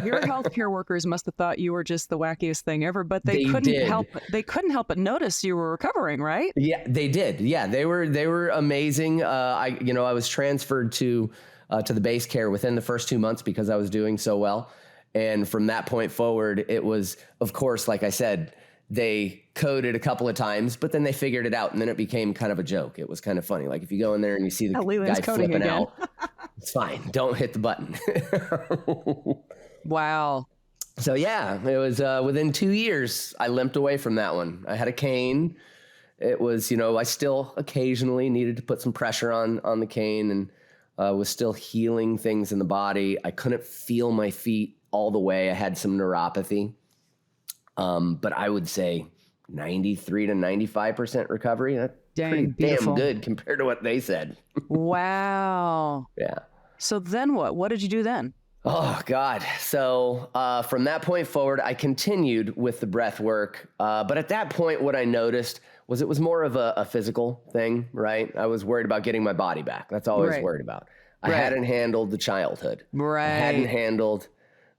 Your healthcare workers must have thought you were just the wackiest thing ever, but they couldn't help but notice you were recovering, right? Yeah, they did. Yeah, they were amazing. I was transferred to the base care within the first 2 months because I was doing so well. And from that point forward, it was, of course, like I said, they coded a couple of times, but then they figured it out, and then it became kind of a joke. It was kind of funny. Like if you go in there and you see the guy flipping out, it's fine. Don't hit the button. Wow. So yeah, it was within 2 years, I limped away from that one. I had a cane. It was, I still occasionally needed to put some pressure on the cane, and was still healing things in the body. I couldn't feel my feet all the way. I had some neuropathy. But I would say 93 to 95% recovery. That's pretty damn good compared to what they said. Wow. Yeah. So then what? What did you do then? Oh, God. So from that point forward, I continued with the breath work. But at that point, what I noticed was it was more of a physical thing, right? I was worried about getting my body back. That's all I was worried about. I hadn't handled the childhood. Right. I hadn't handled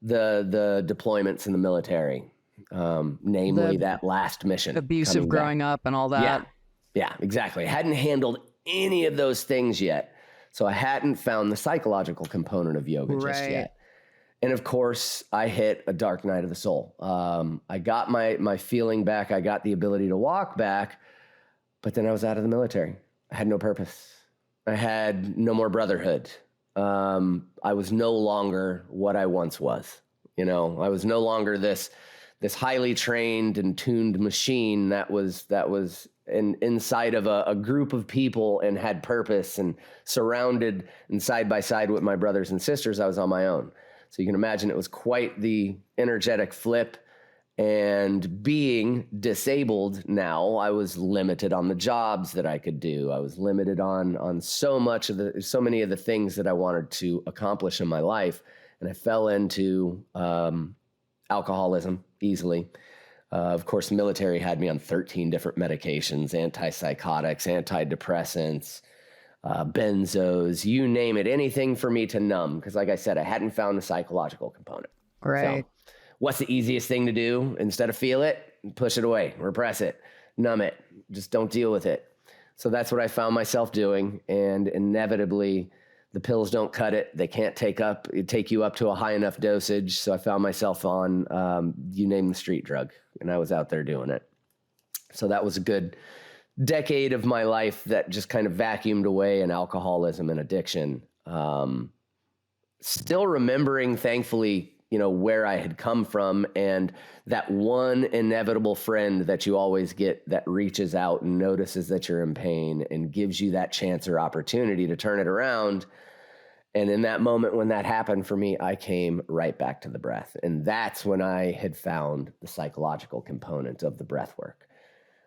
the deployments in the military. Namely that last mission. Abusive growing up and all that. Yeah, exactly. I hadn't handled any of those things yet. So I hadn't found the psychological component of yoga just yet. And of course, I hit a dark night of the soul. I got my feeling back. I got the ability to walk back, but then I was out of the military. I had no purpose. I had no more brotherhood. I was no longer what I once was. I was no longer this highly trained and tuned machine that was inside of a group of people and had purpose and surrounded and side by side with my brothers and sisters. I was on my own. So you can imagine it was quite the energetic flip. And being disabled now, I was limited on the jobs that I could do. I was limited on so many of the things that I wanted to accomplish in my life. And I fell into alcoholism easily. Of course, the military had me on 13 different medications, antipsychotics, antidepressants, benzos, you name it, anything for me to numb. Because like I said, I hadn't found the psychological component. Right. So what's the easiest thing to do? Instead of feel it, push it away, repress it, numb it, just don't deal with it. So that's what I found myself doing. And inevitably, the pills don't cut it. They can't take you up to a high enough dosage. So I found myself on, you name the street drug, and I was out there doing it. So that was a good decade of my life that just kind of vacuumed away in alcoholism and addiction. Still remembering, thankfully, where I had come from, and that one inevitable friend that you always get that reaches out and notices that you're in pain and gives you that chance or opportunity to turn it around. And in that moment when that happened for me, I came right back to the breath. And that's when I had found the psychological component of the breath work.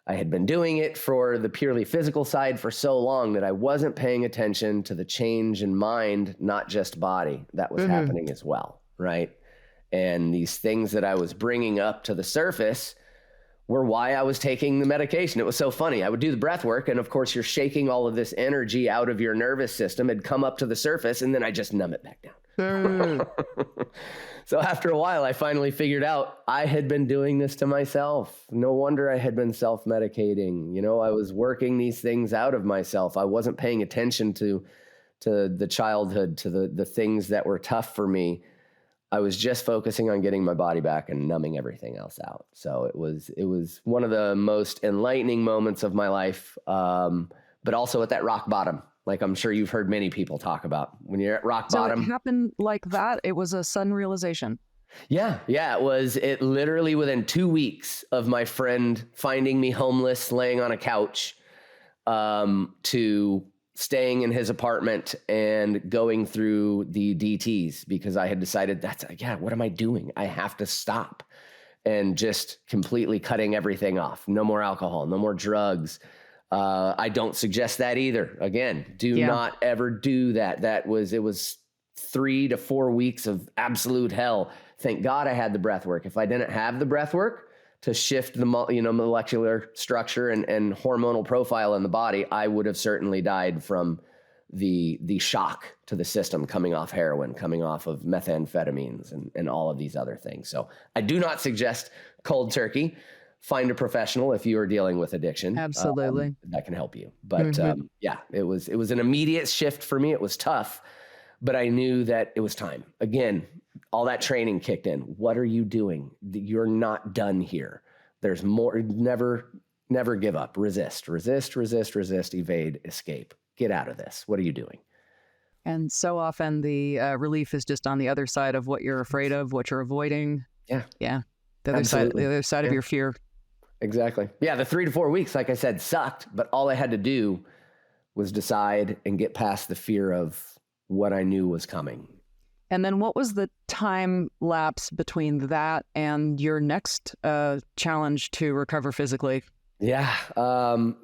I had been doing it for the purely physical side for so long that I wasn't paying attention to the change in mind, not just body, that was happening as well, right? And these things that I was bringing up to the surface were why I was taking the medication. It was so funny. I would do the breath work, and of course, you're shaking all of this energy out of your nervous system. It'd come up to the surface, and then I just numb it back down. So after a while, I finally figured out I had been doing this to myself. No wonder I had been self-medicating. I was working these things out of myself. I wasn't paying attention to the childhood, to the things that were tough for me. I was just focusing on getting my body back and numbing everything else out. So it was one of the most enlightening moments of my life, but also at that rock bottom. Like I'm sure you've heard many people talk about when you're at rock bottom. So it happened like that? It was a sudden realization? Yeah. It literally within 2 weeks of my friend finding me homeless, laying on a couch, to staying in his apartment and going through the DTs because I had decided what am I doing? I have to stop, and just completely cutting everything off. No more alcohol, no more drugs. I don't suggest that either. Again, do not ever do that. It was 3 to 4 weeks of absolute hell. Thank God I had the breath work. If I didn't have the breath work to shift the molecular structure and hormonal profile in the body, I would have certainly died from the shock to the system coming off heroin, coming off of methamphetamines and all of these other things. So I do not suggest cold turkey. Find a professional if you are dealing with addiction. Absolutely. That can help you. But it was an immediate shift for me. It was tough, but I knew that it was time. Again, all that training kicked in. What are you doing? You're not done here. There's more. Never give up. Resist, evade, escape. Get out of this. What are you doing? And so often the relief is just on the other side of what you're afraid of, what you're avoiding. Yeah. Yeah. The other side of your fear. Exactly. Yeah. The 3 to 4 weeks, like I said, sucked, but all I had to do was decide and get past the fear of what I knew was coming. And then what was the time lapse between that and your next challenge to recover physically? Yeah.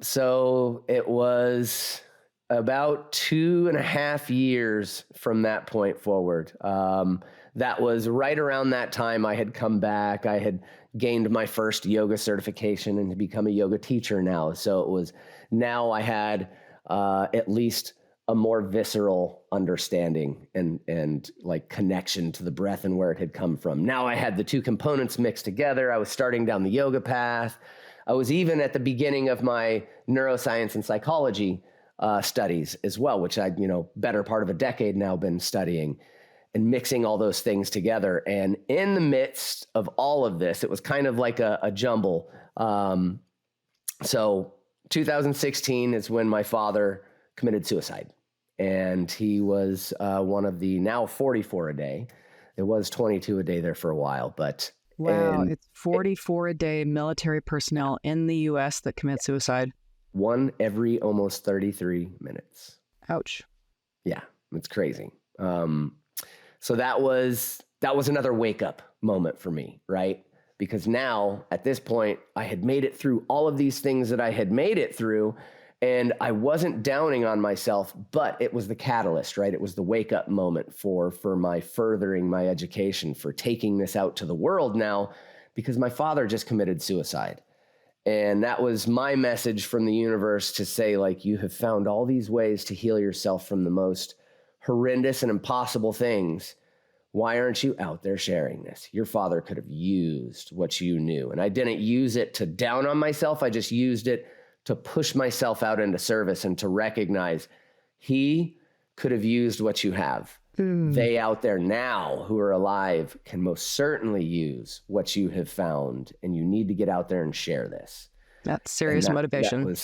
So it was about 2.5 years from that point forward. That was right around that time I had come back. I had gained my first yoga certification and become a yoga teacher now. So it was, now I had at least a more visceral understanding and like connection to the breath and where it had come from. Now I had the two components mixed together. I was starting down the yoga path. I was even at the beginning of my neuroscience and psychology studies as well, which I'd, better part of a decade now been studying and mixing all those things together. And in the midst of all of this, it was kind of like a jumble. So 2016 is when my father committed suicide. And he was one of the now 44 a day. It was 22 a day there for a while, but wow, it's 44 a day military personnel in the U.S. that commit suicide. One every almost 33 minutes. Ouch. Yeah, it's crazy. So that was another wake up moment for me, right? Because now at this point, I had made it through all of these things that I had made it through. And I wasn't downing on myself, but it was the catalyst, right? It was the wake up moment for my furthering my education, for taking this out to the world now, because my father just committed suicide. And that was my message from the universe to say, like, you have found all these ways to heal yourself from the most horrendous and impossible things. Why aren't you out there sharing this? Your father could have used what you knew. And I didn't use it to down on myself. I just used it to push myself out into service and to recognize he could have used what you have. They out there now who are alive can most certainly use what you have found, and you need to get out there and share this. That's serious motivation.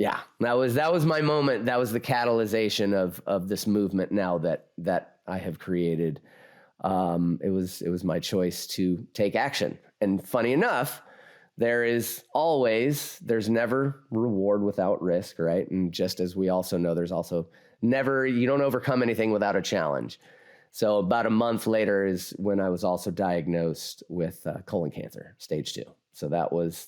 Yeah, that was my moment. That was the catalyzation of this movement now that I have created. It was my choice to take action. And funny enough, there's never reward without risk, right? And just as we also know, there's also you don't overcome anything without a challenge. So about a month later is when I was also diagnosed with colon cancer, stage 2. So that was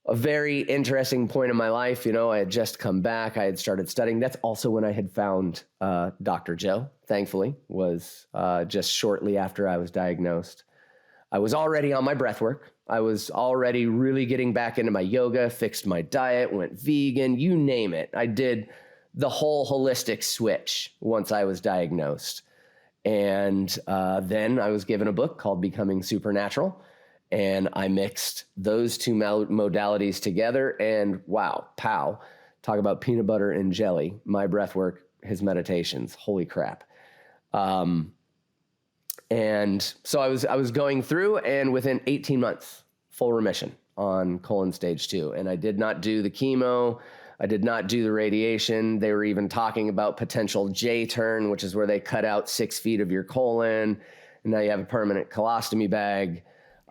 a very interesting point in my life. I had just come back. I had started studying. That's also when I had found Dr. Joe, thankfully, was just shortly after I was diagnosed. I was already on my breath work. I was already really getting back into my yoga, fixed my diet, went vegan, you name it. I did the whole holistic switch once I was diagnosed. And then I was given a book called Becoming Supernatural. And I mixed those two modalities together, and wow, pow, talk about peanut butter and jelly. My breath work, his meditations, holy crap. And so I was going through, and within 18 months, full remission on colon stage 2. And I did not do the chemo. I did not do the radiation. They were even talking about potential J-turn, which is where they cut out 6 feet of your colon. And now you have a permanent colostomy bag.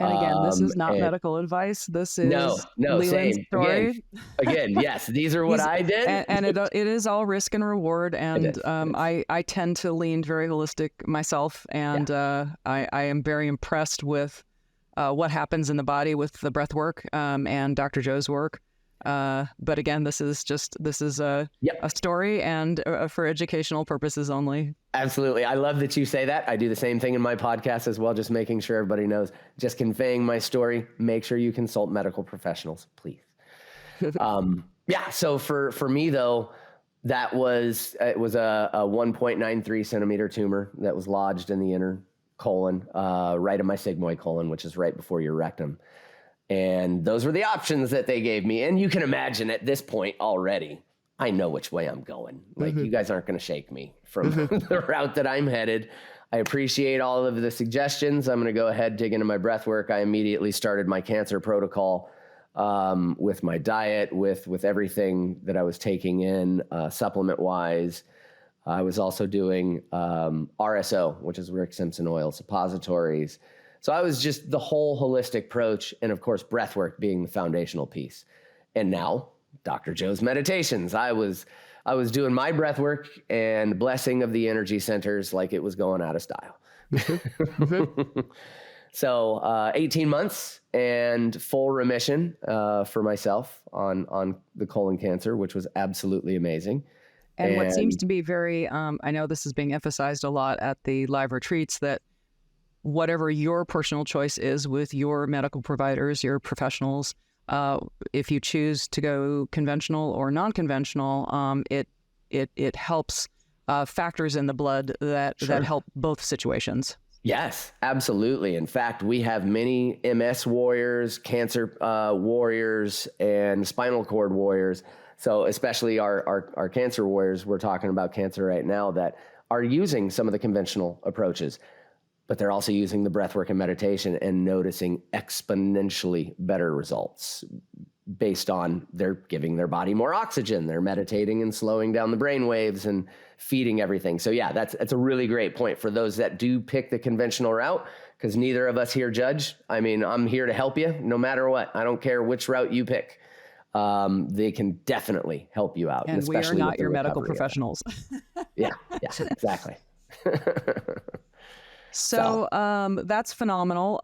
And again, this is not medical advice. This is Leland's story. Again, yes, these are what I did. And it is all risk and reward. And I tend to lean very holistic myself. And I am very impressed with what happens in the body with the breath work and Dr. Joe's work. But again, this is a story and for educational purposes only. Absolutely. I love that you say that. I do the same thing in my podcast as well, just making sure everybody knows, just conveying my story. Make sure you consult medical professionals, please. So for me though, it was a 1.93 centimeter tumor that was lodged in the inner colon, right in my sigmoid colon, which is right before your rectum. And those were the options that they gave me. And you can imagine at this point already, I know which way I'm going. Like, you guys aren't going to shake me from the route that I'm headed. I appreciate all of the suggestions. I'm going to go ahead, dig into my breath work. I immediately started my cancer protocol with my diet, with everything that I was taking in supplement-wise. I was also doing RSO, which is Rick Simpson oil suppositories. So I was just the whole holistic approach, and of course, breath work being the foundational piece. And now, Dr. Joe's meditations. I was doing my breath work and blessing of the energy centers like it was going out of style. So 18 months and full remission for myself on the colon cancer, which was absolutely amazing. And what seems to be very, I know this is being emphasized a lot at the live retreats, that whatever your personal choice is with your medical providers, your professionals, if you choose to go conventional or non-conventional, it helps factors in the blood that help both situations. Yes, absolutely. In fact, we have many MS warriors, cancer warriors, and spinal cord warriors. So especially our cancer warriors, we're talking about cancer right now, that are using some of the conventional approaches, but they're also using the breathwork and meditation and noticing exponentially better results based on they're giving their body more oxygen. They're meditating and slowing down the brain waves and feeding everything. So yeah, that's a really great point for those that do pick the conventional route, because neither of us here judge. I mean, I'm here to help you no matter what. I don't care which route you pick. They can definitely help you out. And we are not your medical professionals. Yeah, exactly. So that's phenomenal.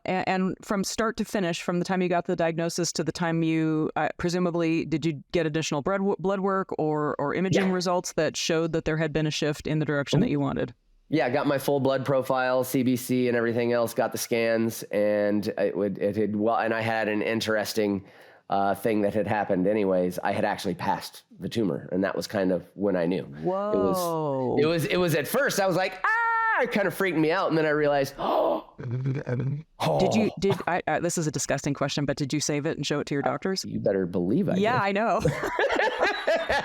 And from start to finish, from the time you got the diagnosis to the time you, presumably, did you get additional blood work or imaging results that showed that there had been a shift in the direction that you wanted? Yeah, I got my full blood profile, CBC and everything else, got the scans, and and I had an interesting thing that had happened anyways. I had actually passed the tumor, and that was kind of when I knew. Whoa. It was at first, I was like, it kind of freaked me out. And then I realized, This is a disgusting question, but did you save it and show it to your doctors? You better believe I did. Yeah, I know.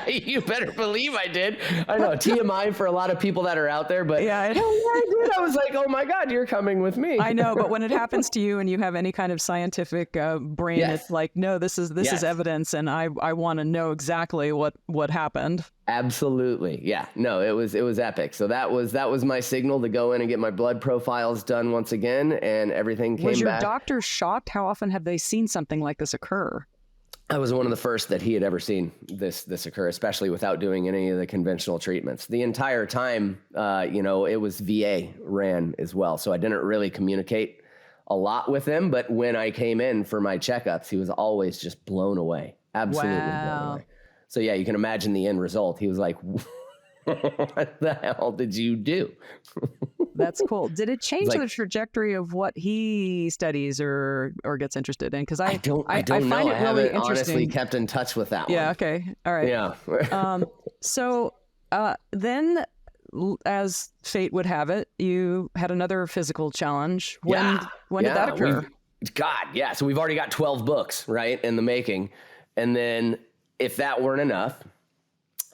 You better believe I did. I know, TMI for a lot of people that are out there, but yeah, I did. I was like, oh my God, you're coming with me. I know, but when it happens to you and you have any kind of scientific brain, it's like, no, this is evidence, and I want to know exactly what happened. Absolutely. Yeah. No, it was epic. So that was my signal to go in and get my blood profiles done once again, and everything came back. Was your doctor shocked? How often have they seen something like this occur? I was one of the first that he had ever seen this occur, especially without doing any of the conventional treatments. The entire time, it was VA ran as well. So I didn't really communicate a lot with him. But when I came in for my checkups, he was always just blown away. Absolutely blown away. So yeah, you can imagine the end result. He was like, what the hell did you do? That's cool. Did it change the trajectory of what he studies or gets interested in? Because I don't know. I haven't honestly kept in touch with that one. Yeah. Okay. All right. Yeah. So then, as fate would have it, you had another physical challenge. When did that occur? So we've already got 12 books, right, in the making. And then if that weren't enough,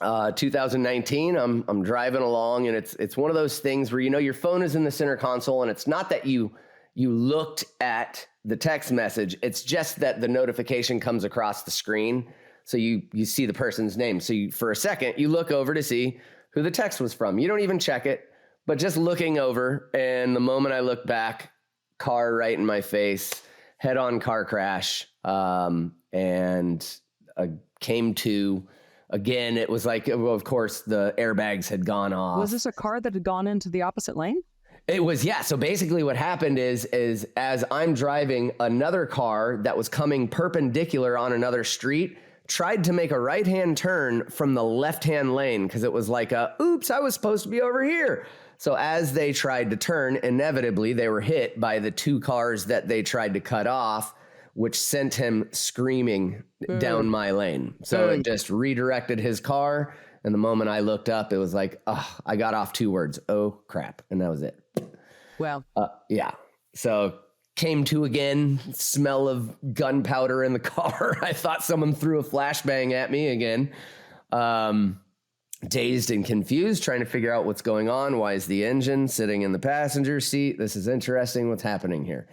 2019, I'm driving along, and it's one of those things where, your phone is in the center console, and it's not that you looked at the text message. It's just that the notification comes across the screen. So you see the person's name. So for a second, you look over to see who the text was from. You don't even check it, but just looking over. And the moment I look back, car right in my face, head-on car crash, and came to. Again, it was like, well, of course, the airbags had gone off. Was this a car that had gone into the opposite lane? It was, yeah. So basically what happened is as I'm driving, another car that was coming perpendicular on another street tried to make a right-hand turn from the left-hand lane, because it was like oops, I was supposed to be over here. So as they tried to turn, inevitably, they were hit by the two cars that they tried to cut off, which sent him screaming down my lane. So it just redirected his car. And the moment I looked up, it was like, I got off two words. Oh, crap. And that was it. Well, yeah. So came to again, smell of gunpowder in the car. I thought someone threw a flashbang at me again. Dazed and confused, trying to figure out what's going on. Why is the engine sitting in the passenger seat? This is interesting. What's happening here?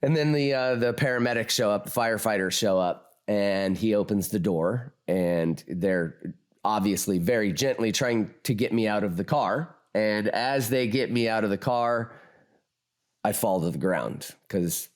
And then the paramedics show up, the firefighters show up, and he opens the door, and they're obviously very gently trying to get me out of the car. And as they get me out of the car, I fall to the ground because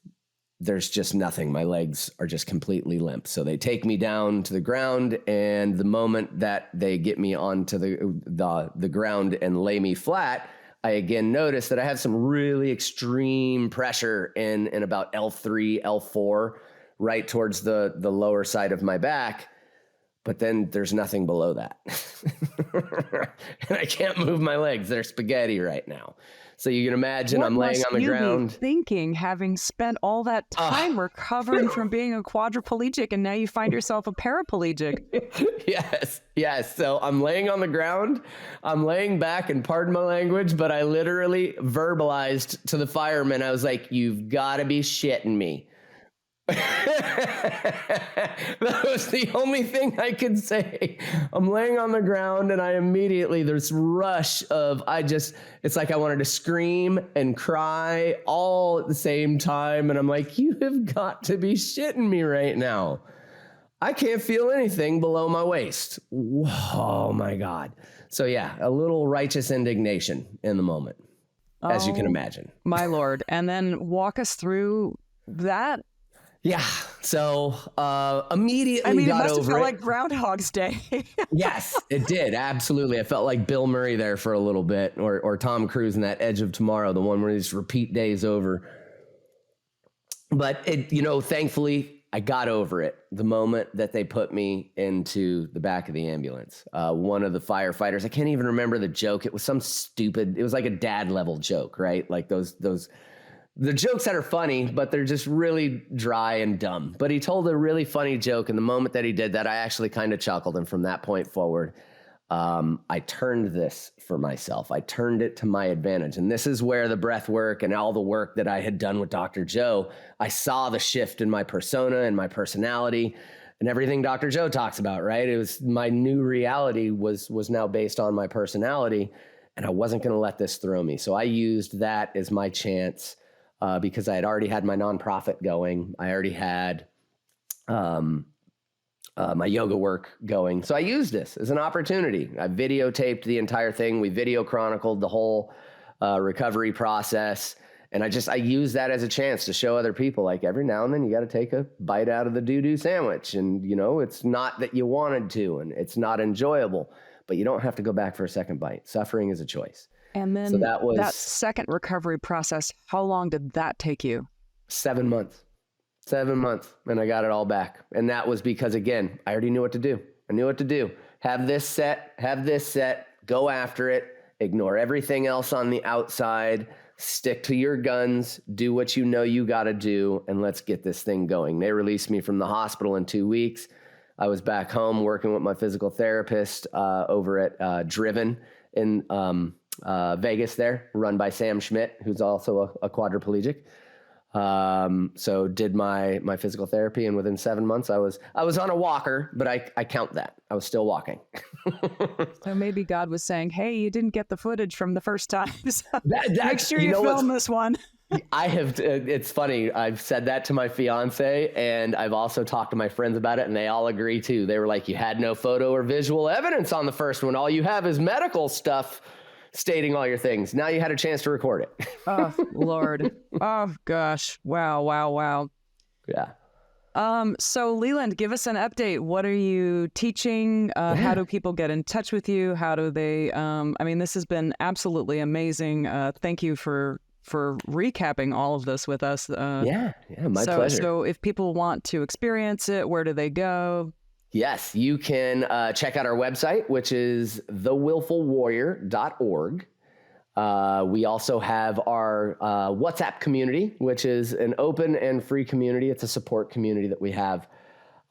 there's just nothing. My legs are just completely limp. So they take me down to the ground, and the moment that they get me onto the ground and lay me flat, I again noticed that I have some really extreme pressure in about L3, L4, right towards the lower side of my back. But then there's nothing below that. And I can't move my legs. They're spaghetti right now. So you can imagine I'm laying on the ground. What must you be thinking, having spent all that time recovering from being a quadriplegic, and now you find yourself a paraplegic? Yes. So I'm laying on the ground. I'm laying back, and pardon my language, but I literally verbalized to the firemen. I was like, you've got to be shitting me. That was the only thing I could say. I'm laying on the ground, and I immediately, this rush of, it's like I wanted to scream and cry all at the same time. And I'm like, you have got to be shitting me right now. I can't feel anything below my waist. Oh my God. So yeah, a little righteous indignation in the moment, as you can imagine. My Lord. And then walk us through that. Yeah. So immediately got over it. It must have felt like Groundhog's Day. Yes, it did. Absolutely. I felt like Bill Murray there for a little bit, or Tom Cruise in that Edge of Tomorrow, the one where they just repeat days over. But thankfully, I got over it the moment that they put me into the back of the ambulance. One of the firefighters, I can't even remember the joke. It was some stupid, it was like a dad level joke, right? Like those the jokes that are funny, but they're just really dry and dumb. But he told a really funny joke, and the moment that he did that, I actually kind of chuckled. And from that point forward, I turned this for myself. I turned it to my advantage. And this is where the breath work and all the work that I had done with Dr. Joe, I saw the shift in my persona and my personality and everything Dr. Joe talks about, right? It was my new reality was now based on my personality, and I wasn't going to let this throw me. So I used that as my chance because I had already had my nonprofit going. I already had my yoga work going. So I used this as an opportunity. I videotaped the entire thing. We video chronicled the whole recovery process. And I use that as a chance to show other people, like, every now and then you got to take a bite out of the doo-doo sandwich. And, it's not that you wanted to, and it's not enjoyable, but you don't have to go back for a second bite. Suffering is a choice. And then so that second recovery process, how long did that take you? 7 months. 7 months, and I got it all back. And that was because, again, I already knew what to do. I knew what to do. Have this set, go after it, ignore everything else on the outside, stick to your guns, do what you know you got to do, and let's get this thing going. They released me from the hospital in 2 weeks. I was back home working with my physical therapist over at Driven in Vegas there, run by Sam Schmidt, who's also a quadriplegic. So did my physical therapy, and within 7 months I was on a walker, but I count that. I was still walking. So maybe God was saying, hey, you didn't get the footage from the first time. So make sure you you film this one. It's funny. I've said that to my fiance, and I've also talked to my friends about it, and they all agree too. They were like, you had no photo or visual evidence on the first one. All you have is medical stuff stating all your things. Now you had a chance to record it. Oh, Lord. Oh, gosh. Wow. Yeah. So Leland, give us an update. What are you teaching? How do people get in touch with you? How do they, this has been absolutely amazing. Thank you for recapping all of this with us. My pleasure. So if people want to experience it, where do they go? Yes, you can check out our website, which is thewillfulwarrior.org. We also have our WhatsApp community, which is an open and free community. It's a support community that we have.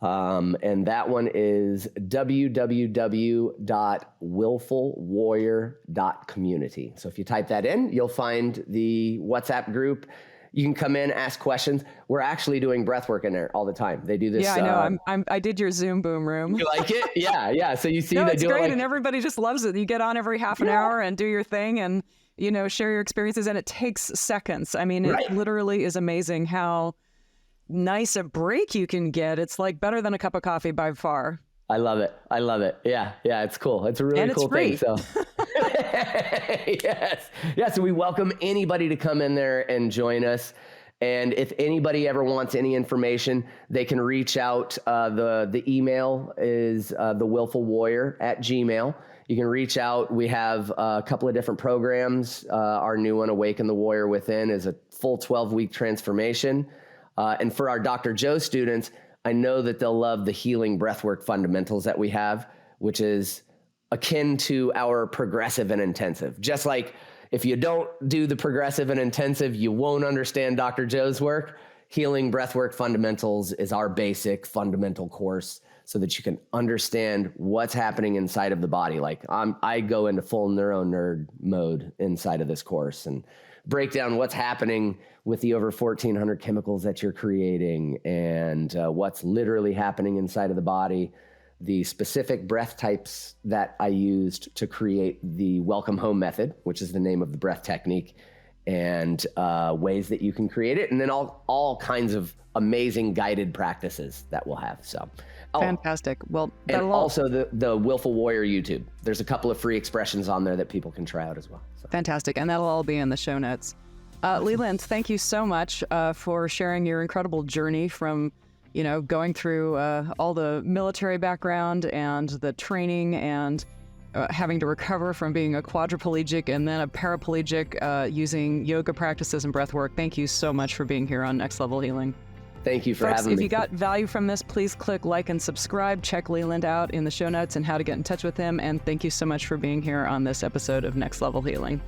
And that one is www.willfulwarrior.community. So if you type that in, you'll find the WhatsApp group. You can come in, ask questions. We're actually doing breath work in there all the time. They do this. Yeah, I know. I did your Zoom boom room. You like it? Yeah. So you see, no, they it's do great, it and everybody just loves it. You get on every half an hour and do your thing, and share your experiences, and it takes seconds. It literally is amazing how nice a break you can get. It's like better than a cup of coffee by far. I love it. Yeah, it's cool. It's a really cool thing. So yes. So we welcome anybody to come in there and join us. And if anybody ever wants any information, they can reach out. The email is thewillfulwarrior@gmail.com. You can reach out. We have a couple of different programs. Our new one, Awaken the Warrior Within, is a full 12-week transformation. And for our Dr. Joe students, I know that they'll love the healing breathwork fundamentals that we have, which is akin to our progressive and intensive. Just like if you don't do the progressive and intensive, you won't understand Dr. Joe's work. Healing breathwork fundamentals is our basic fundamental course so that you can understand what's happening inside of the body. Like I go into full neuro nerd mode inside of this course and break down what's happening with the over 1,400 chemicals that you're creating and what's literally happening inside of the body, the specific breath types that I used to create the Welcome Home method, which is the name of the breath technique, and ways that you can create it, and then all kinds of amazing guided practices that we'll have. So fantastic. Well, and also the Willful Warrior YouTube. There's a couple of free expressions on there that people can try out as well. So. Fantastic. And that'll all be in the show notes. Leland, thank you so much for sharing your incredible journey from, going through all the military background and the training and having to recover from being a quadriplegic and then a paraplegic using yoga practices and breath work. Thank you so much for being here on Next Level Healing. Thank you for having me. If you got value from this, please click like and subscribe. Check Leland out in the show notes and how to get in touch with him. And thank you so much for being here on this episode of Next Level Healing.